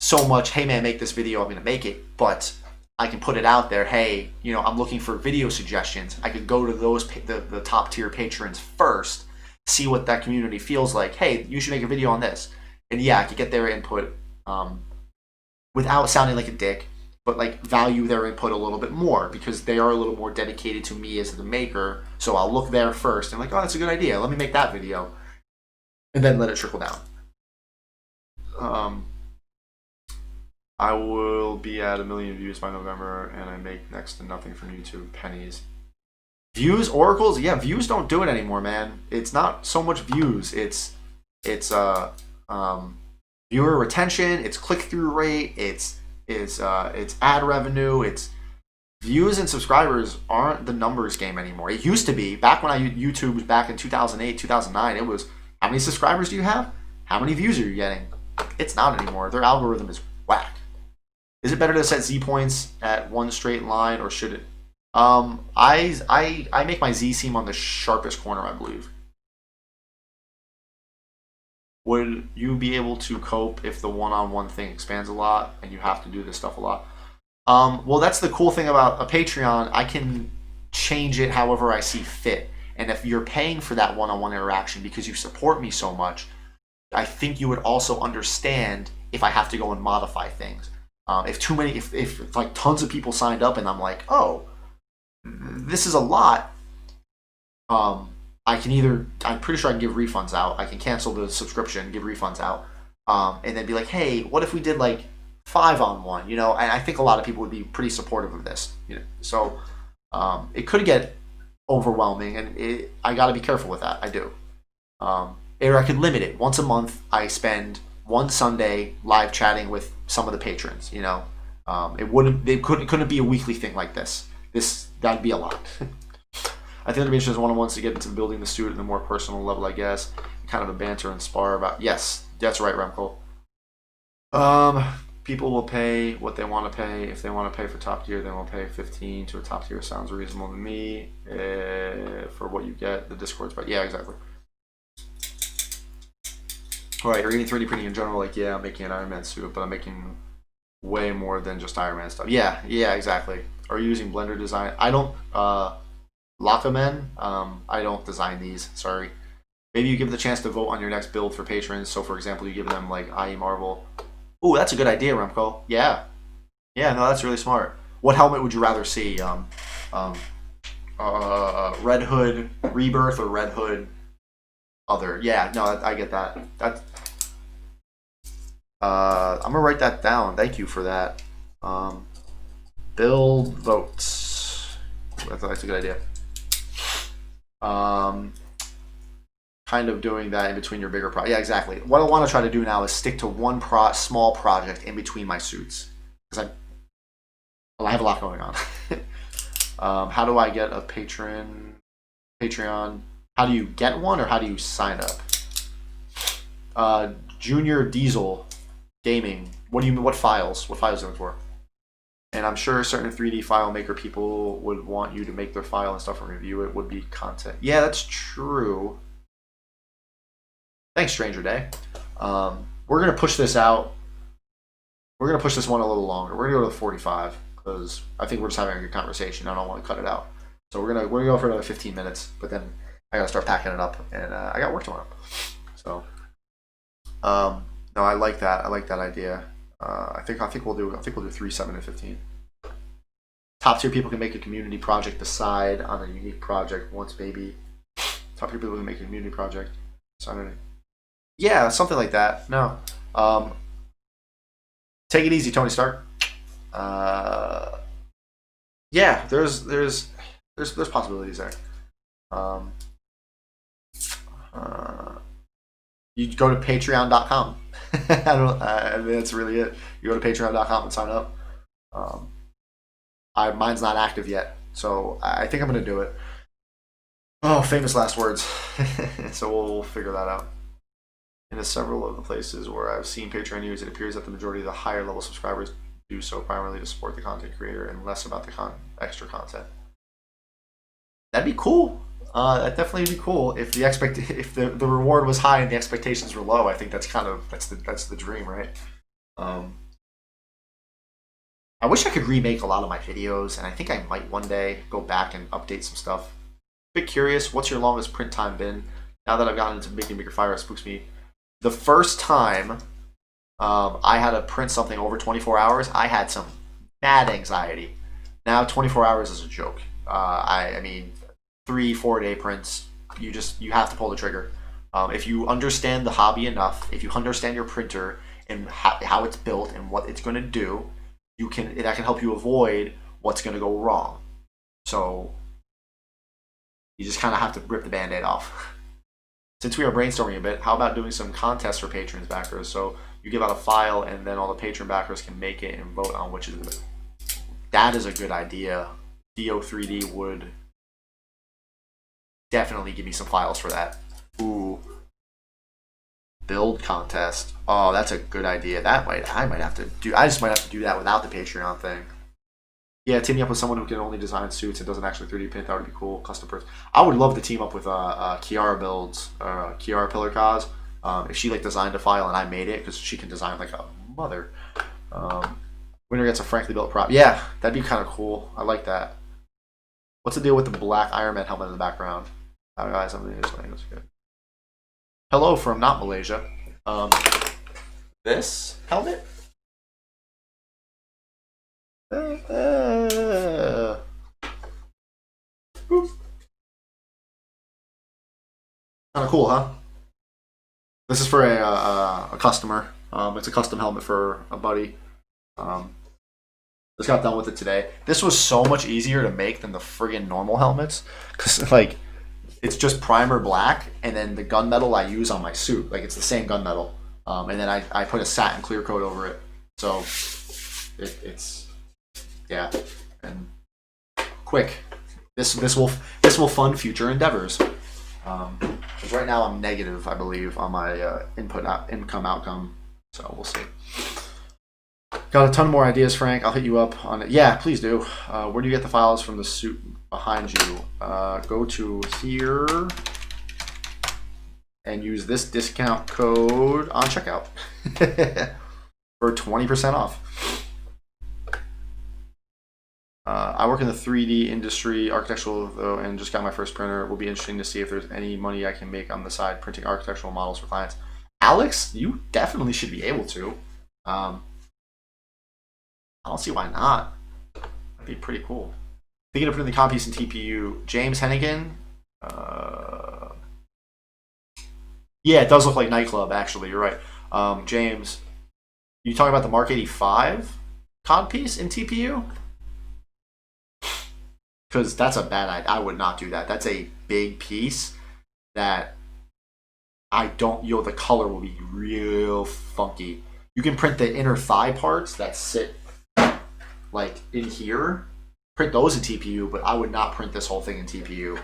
so much, hey man, make this video, I'm going to make it, but I can put it out there, hey, I'm looking for video suggestions. I could go to those, the top tier patrons first, see what that community feels like. Hey, you should make a video on this. And yeah, I could get their input without sounding like a dick, but like value their input a little bit more because they are a little more dedicated to me as the maker. So I'll look there first and like, oh, that's a good idea. Let me make that video. And then let it trickle down. I will be at 1 million views by November, and I make next to nothing from YouTube, pennies. Views, oracles, yeah, views don't do it anymore, man. It's not so much views. It's viewer retention. It's click through rate. It's ad revenue. It's views and subscribers aren't the numbers game anymore. It used to be back when I YouTubed back in 2008, 2009. It was how many subscribers do you have? How many views are you getting? It's not anymore. Their algorithm is whack. Is it better to set Z points at one straight line, or should it? I make my Z seem on the sharpest corner, I believe. Would you be able to cope if the one-on-one thing expands a lot and you have to do this stuff a lot? Well, that's the cool thing about a Patreon. I can change it however I see fit. And if you're paying for that one-on-one interaction because you support me so much, I think you would also understand if I have to go and modify things. If like tons of people signed up and I'm like, oh, this is a lot, I'm pretty sure I can give refunds out. I can cancel the subscription, give refunds out, and then be like, hey, what if we did like 5-on-1? And I think a lot of people would be pretty supportive of this. So it could get overwhelming, and I got to be careful with that. I do. Or I could limit it. Once a month, I spend one Sunday live chatting with some of the patrons. It couldn't be a weekly thing like this. That'd be a lot. I think the mission is one-on-ones to get into building the student at a more personal level, I guess. Kind of a banter and spar about. Yes, that's right, Remco. People will pay what they want to pay. If they want to pay for top tier, they will pay 15 to a top tier. Sounds reasonable to me. For what you get, the Discord's, but yeah, exactly. All right, or even 3D printing in general. Like, yeah, I'm making an Iron Man suit, but I'm making way more than just Iron Man stuff. Yeah, exactly. Are you using Blender design? I don't. Lakamen. I don't design these. Sorry. Maybe you give the chance to vote on your next build for patrons. So, for example, you give them like IE Marvel. Ooh, that's a good idea, Remco. Yeah, no, that's really smart. What helmet would you rather see? Red Hood Rebirth or Red Hood Other? Yeah, no, I get that. I'm gonna write that down. Thank you for that. Build votes. That's a good idea. Kind of doing that in between your bigger project. Yeah, exactly. What I want to try to do now is stick to one small project in between my suits, because I have a lot going on. How do I get a Patreon? How do you get one, or how do you sign up? Junior Diesel Gaming. What do you mean? What files? What files are you looking for? And I'm sure certain 3D file maker people would want you to make their file and stuff and review it. Would be content. Yeah, that's true. Thanks, Stranger Day. We're gonna push this out. We're gonna push this one a little longer. We're gonna go to 45 because I think we're just having a good conversation. I don't want to cut it out. So we're gonna go for another 15 minutes. But then I gotta start packing it up, and I got work tomorrow. So, no, I like that. I like that idea. I think we'll do 3, 7, and 15. Top tier people can make a community project. Decide on a unique project once, maybe. Top tier people can make a community project. Yeah, something like that. No. Take it easy, Tony Stark. Yeah, there's possibilities there. You go to patreon.com. I mean, that's really it. You go to patreon.com and sign up. Mine's not active yet, so I think I'm gonna do it. Oh, famous last words. So we'll figure that out. In several of the places where I've seen Patreon use, it appears that the majority of the higher level subscribers do so primarily to support the content creator and less about the extra content. That'd be cool. That'd definitely be cool if the reward was high and the expectations were low. I think that's the dream, right? I wish I could remake a lot of my videos, and I think I might one day go back and update some stuff. Bit curious, what's your longest print time been? Now that I've gotten into making bigger fire, it spooks me. The first time I had to print something over 24 hours, I had some mad anxiety. Now 24 hours is a joke. I mean, 3-4 day prints, you have to pull the trigger. If you understand the hobby enough, if you understand your printer and how it's built and what it's going to do, that can help you avoid what's going to go wrong. So you just kind of have to rip the band-aid off. Since we are brainstorming a bit, how about doing some contests for patrons backers? So you give out a file and then all the patron backers can make it and vote on which is the best. That is a good idea. DO3D would definitely give me some files for that. Ooh. Build contest. Oh, that's a good idea. I just might have to do that without the Patreon thing. Yeah, teaming up with someone who can only design suits and doesn't actually 3D print, that would be cool. Custom prints. I would love to team up with Kiara builds, Kiara Pillar Cause. If she designed a file and I made it, because she can design like a mother. Winner gets a frankly built prop. Yeah, that'd be kind of cool. I like that. What's the deal with the black Iron Man helmet in the background? Oh, guys, I'm in English language. Good. Hello from not Malaysia. This helmet? Kind of cool, huh? This is for a customer. It's a custom helmet for a buddy. Just got done with it today. This was so much easier to make than the friggin' normal helmets, because it's just primer black, and then the gunmetal I use on my suit, it's the same gunmetal, and then I put a satin clear coat over it, so it's yeah, and quick. This will fund future endeavors. Because right now I'm negative, I believe, on my income outcome, so we'll see. Got a ton more ideas, Frank. I'll hit you up on it. Yeah, please do. Where do you get the files from the suit behind you? Go to here and use this discount code on checkout for 20% off. I work in the 3D industry, architectural though, and just got my first printer. It will be interesting to see if there's any money I can make on the side printing architectural models for clients. Alex, you definitely should be able to. I don't see why not. That'd be pretty cool. Thinking of putting the comp piece in TPU. James Hennigan. Yeah, it does look like Nightclub, actually. You're right. James, you talking about the Mark 85 cod piece in TPU? Because that's a bad idea. I would not do that. That's a big piece that the color will be real funky. You can print the inner thigh parts that sit like in here. Print those in TPU, but I would not print this whole thing in TPU.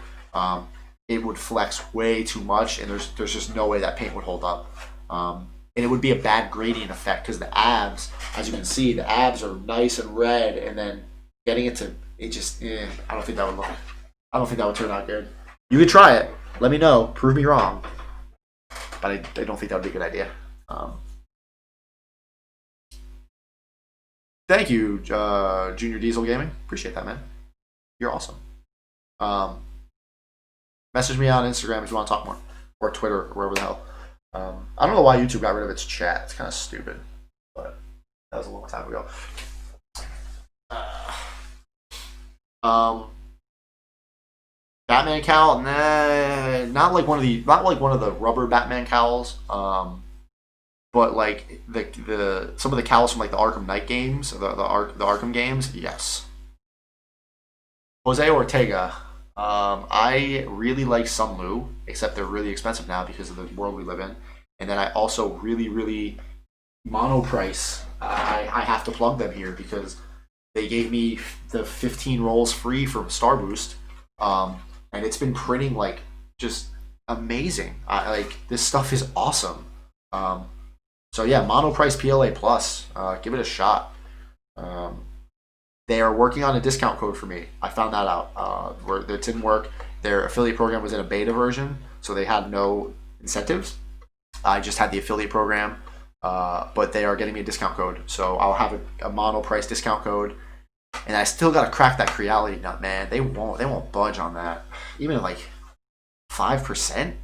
It would flex way too much, and there's just no way that paint would hold up. And it would be a bad gradient effect because the abs, as you can see, the abs are nice and red, and then getting it to I don't think that would turn out good. You could try it. Let me know. Prove me wrong. But I don't think that would be a good idea. Thank you, Junior Diesel Gaming. Appreciate that, man. You're awesome. Message me on Instagram if you want to talk more, or Twitter, or wherever the hell. I don't know why YouTube got rid of its chat. It's kind of stupid, but that was a long time ago. Batman cowl, nah, not like one of the rubber Batman cowls. But like the some of the cowls from like the Arkham Knight games, the Arkham games, yes. Jose Ortega, I really like Sunlu, except they're really expensive now because of the world we live in. And then I also really Monoprice. I have to plug them here because they gave me the 15 rolls free from Star Boost, and it's been printing like just amazing. Like this stuff is awesome. So yeah, Monoprice PLA Plus, give it a shot. They are working on a discount code for me. I found that out. Where it didn't work. Their affiliate program was in a beta version, so they had no incentives. I just had the affiliate program, but they are getting me a discount code. So I'll have a Monoprice discount code, and I still got to crack that Creality nut, man. They won't budge on that. Even like 5%,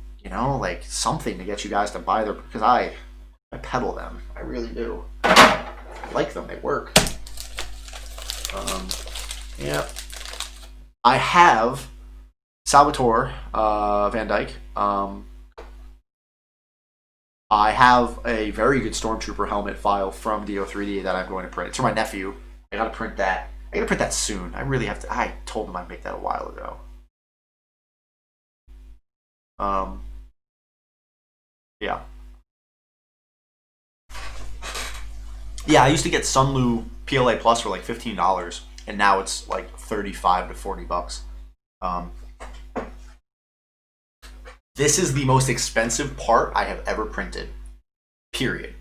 like something to get you guys to buy their, because I peddle them. I really do. I like them. They work. Yeah. I have Salvatore Van Dyke. I have a very good Stormtrooper helmet file from DO3D that I'm going to print. It's for my nephew. I gotta print that. I gotta print that soon. I really have to. I told him I'd make that a while ago. Yeah. Yeah, I used to get Sunlu PLA Plus for like $15, and now it's like $35 to $40. This is the most expensive part I have ever printed, period.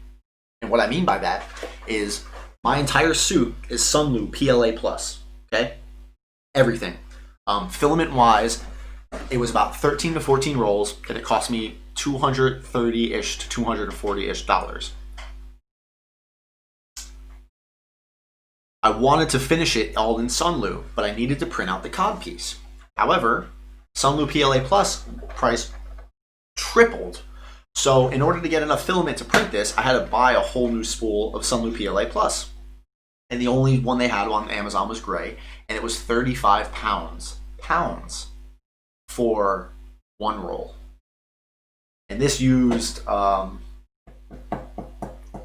And what I mean by that is my entire suit is Sunlu PLA Plus, okay? Everything. Filament-wise, it was about 13 to 14 rolls, and it cost me $230-ish to $240-ish. I wanted to finish it all in Sunlu, but I needed to print out the cod piece. However, Sunlu PLA Plus price tripled. So in order to get enough filament to print this, I had to buy a whole new spool of Sunlu PLA Plus. And the only one they had on Amazon was gray, and it was 35 pounds for one roll. And this used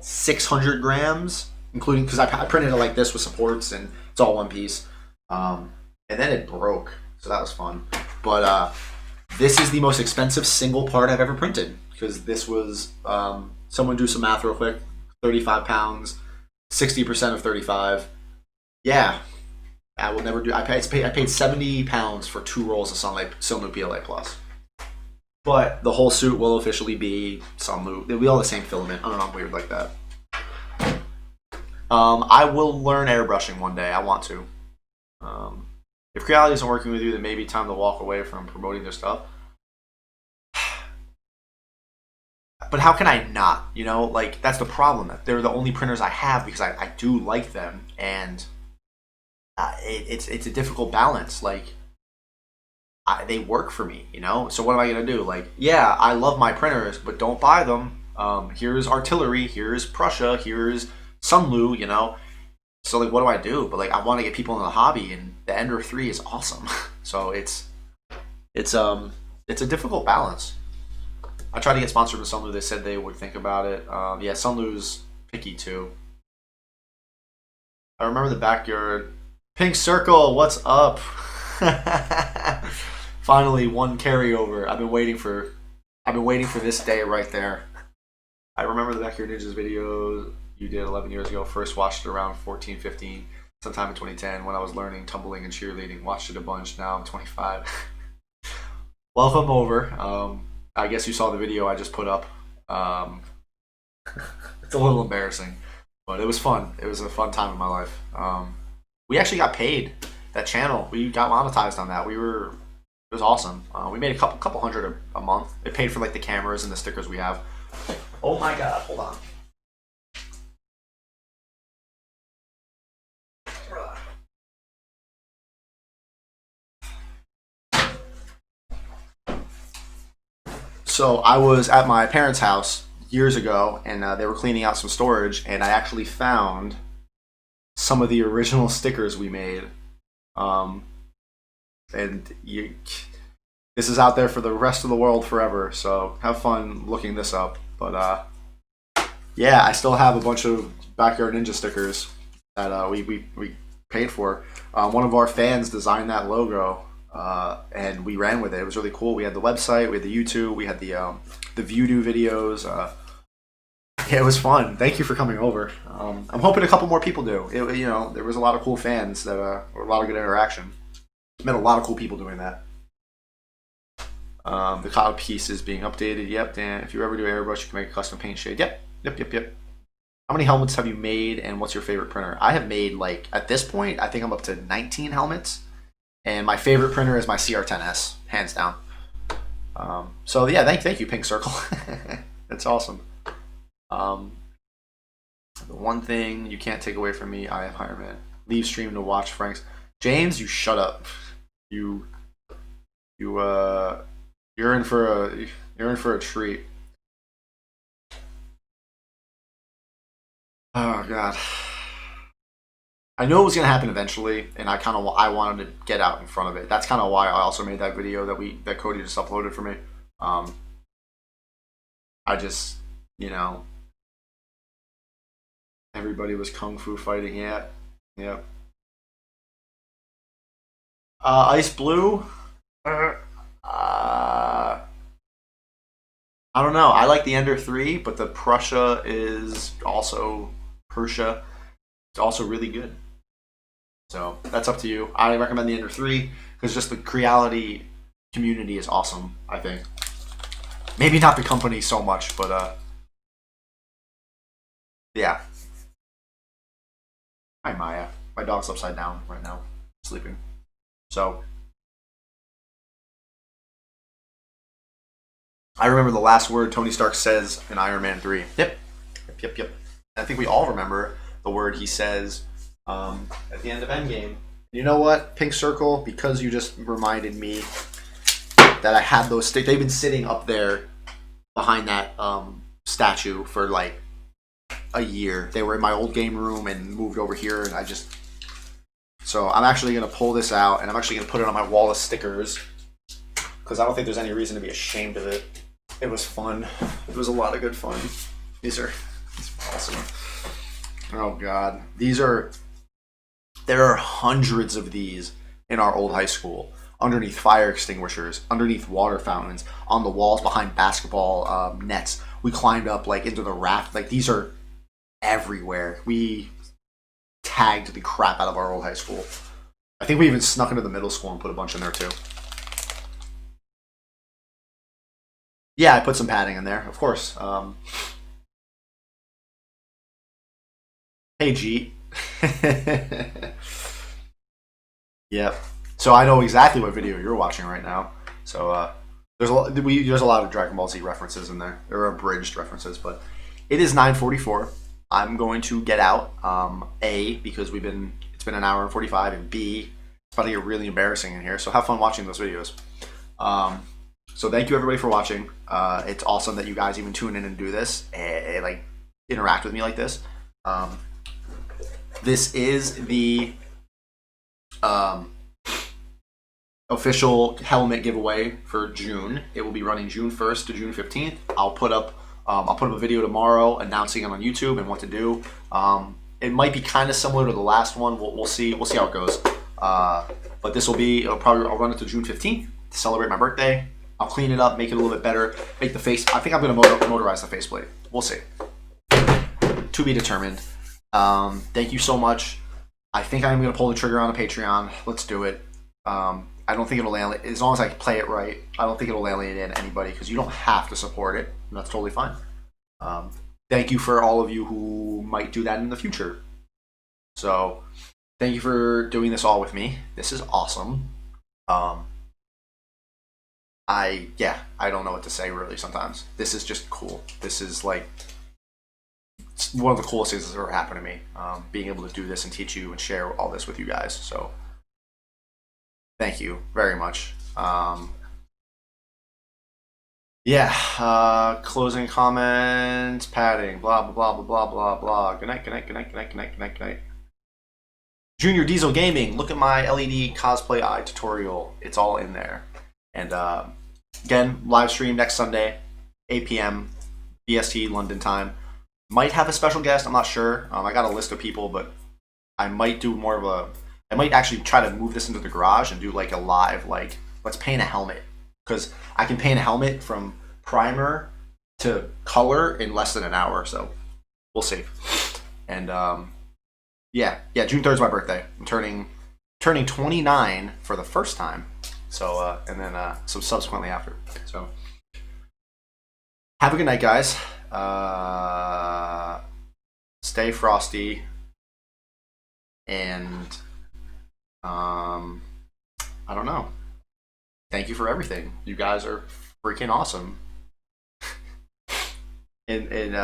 600 grams, including, because I printed it like this with supports, and it's all one piece. And then it broke, so that was fun. But this is the most expensive single part I've ever printed, because this was, someone do some math real quick, 35 pounds, 60% of 35. Yeah, I will never do. I paid 70 pounds for 2 rolls of Sunlu PLA Plus. But the whole suit will officially be Sunlu. They'll be all the same filament. I don't know, I'm weird like that. I will learn airbrushing one day. I want to. Um, if Creality isn't working with you, then maybe time to walk away from promoting their stuff. But how can I not? You know, like that's the problem. They're the only printers I have because I do like them, and it's a difficult balance. Like they work for me, you know. So what am I gonna do? Like, yeah, I love my printers, but don't buy them. Here's artillery. Here's Prussia. Here's Sunlu. You know. So like, what do I do? But like, I want to get people in the hobby, and the Ender 3 is awesome. So it's it's a difficult balance. I tried to get sponsored with Sunlu. They said they would think about it. Yeah, Sunlu's picky too. I remember the backyard. Pink Circle, what's up? Finally, one carryover. I've been waiting for this day right there. I remember the Backyard Ninjas videos you did 11 years ago. First watched it around 14, 15, sometime in 2010 when I was learning tumbling and cheerleading. Watched it a bunch. Now I'm 25. Welcome over. I guess you saw the video I just put up. It's a little embarrassing, but it was fun. It was a fun time in my life. We actually got paid. That channel, we got monetized on that. It was awesome. We made a couple hundred a month. It paid for like the cameras and the stickers we have. Oh my god, hold on. So I was at my parents' house years ago, and they were cleaning out some storage, and I actually found some of the original stickers we made. Um, and this is out there for the rest of the world forever. So have fun looking this up. But yeah, I still have a bunch of Backyard Ninja stickers that we paid for. One of our fans designed that logo, and we ran with it. It was really cool. We had the website, we had the YouTube, we had the Vudu videos. Yeah, it was fun. Thank you for coming over. I'm hoping a couple more people do. You know, there was a lot of cool fans that were a lot of good interaction. Met a lot of cool people doing that. The cloud piece is being updated. Yep, Dan. If you ever do airbrush, you can make a custom paint shade. Yep. How many helmets have you made, and what's your favorite printer? I have made, like, at this point, I think I'm up to 19 helmets, and my favorite printer is my CR10S, hands down. So yeah, thank you, Pink Circle. That's awesome. The one thing you can't take away from me, I am Iron Man. Leave stream to watch Frank's. James, you shut up. You're in for a treat. Oh god. I knew it was gonna happen eventually, and I wanted to get out in front of it. That's kind of why I also made that video that Cody just uploaded for me. I just, you know, everybody was kung fu fighting. Yeah. Ice Blue. I don't know. I like the Ender 3, but the Prussia is also Persia. It's also really good. So that's up to you. I recommend the Ender 3 because just the Creality community is awesome, I think. Maybe not the company so much, but yeah. Hi Maya. My dog's upside down right now, sleeping. So I remember the last word Tony Stark says in Iron Man 3. Yep. I think we all remember the word he says at the end of Endgame. You know what, Pink Circle? Because you just reminded me that I had those sticks. They've been sitting up there behind that statue for like a year. They were in my old game room and moved over here, and so I'm actually going to pull this out, and I'm actually going to put it on my wall of stickers because I don't think there's any reason to be ashamed of it. It was fun. It was a lot of good fun. These are awesome. Oh god. There are hundreds of these in our old high school. Underneath fire extinguishers, underneath water fountains, on the walls behind basketball nets. We climbed up like into the raft. Like these are everywhere. We tagged the crap out of our old high school. I think we even snuck into the middle school and put a bunch in there too. Yeah, I put some padding in there, of course. Hey, Jeet. Yep. So I know exactly what video you're watching right now. So there's a lot of Dragon Ball Z references in there. There are abridged references, but it is 9:44. I'm going to get out. A, because it's been an hour and 45, and B, it's about to get really embarrassing in here. So have fun watching those videos. Um, so thank you everybody for watching. It's awesome that you guys even tune in and do this, and like interact with me like this. Um, this is the um, official helmet giveaway for June. It will be running June 1st to June 15th. I'll put up a video tomorrow announcing it on YouTube and what to do. It might be kind of similar to the last one. We'll see. We'll see how it goes. But this will be. I'll run it to June 15th to celebrate my birthday. I'll clean it up, make it a little bit better, make the face. I think I'm going to motorize the faceplate. We'll see. To be determined. Thank you so much. I think I'm going to pull the trigger on a Patreon. Let's do it. I don't think it'll alienate, as long as I play it right, I don't think it'll alienate anybody, because you don't have to support it, and that's totally fine. Thank you for all of you who might do that in the future. So thank you for doing this all with me. This is awesome. I don't know what to say really sometimes. This is just cool. This is like one of the coolest things that's ever happened to me, being able to do this and teach you and share all this with you guys. So thank you very much. Closing comments, padding, blah, blah, blah, blah, blah, blah. Good night, good night, good night, good night, good night, good night, good night. Junior Diesel Gaming, look at my LED cosplay eye tutorial. It's all in there. And again, live stream next Sunday, 8 p.m. BST London time. Might have a special guest, I'm not sure. I got a list of people, but I might do more of I might actually try to move this into the garage and do like a live, like, let's paint a helmet. Because I can paint a helmet from primer to color in less than an hour, so we'll see. And June 3rd is my birthday. I'm turning 29 for the first time. So and then so subsequently after. So have a good night, guys. Stay frosty, and I don't know. Thank you for everything. You guys are freaking awesome. And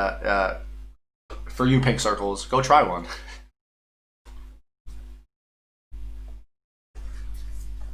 for you, pink circles, go try one.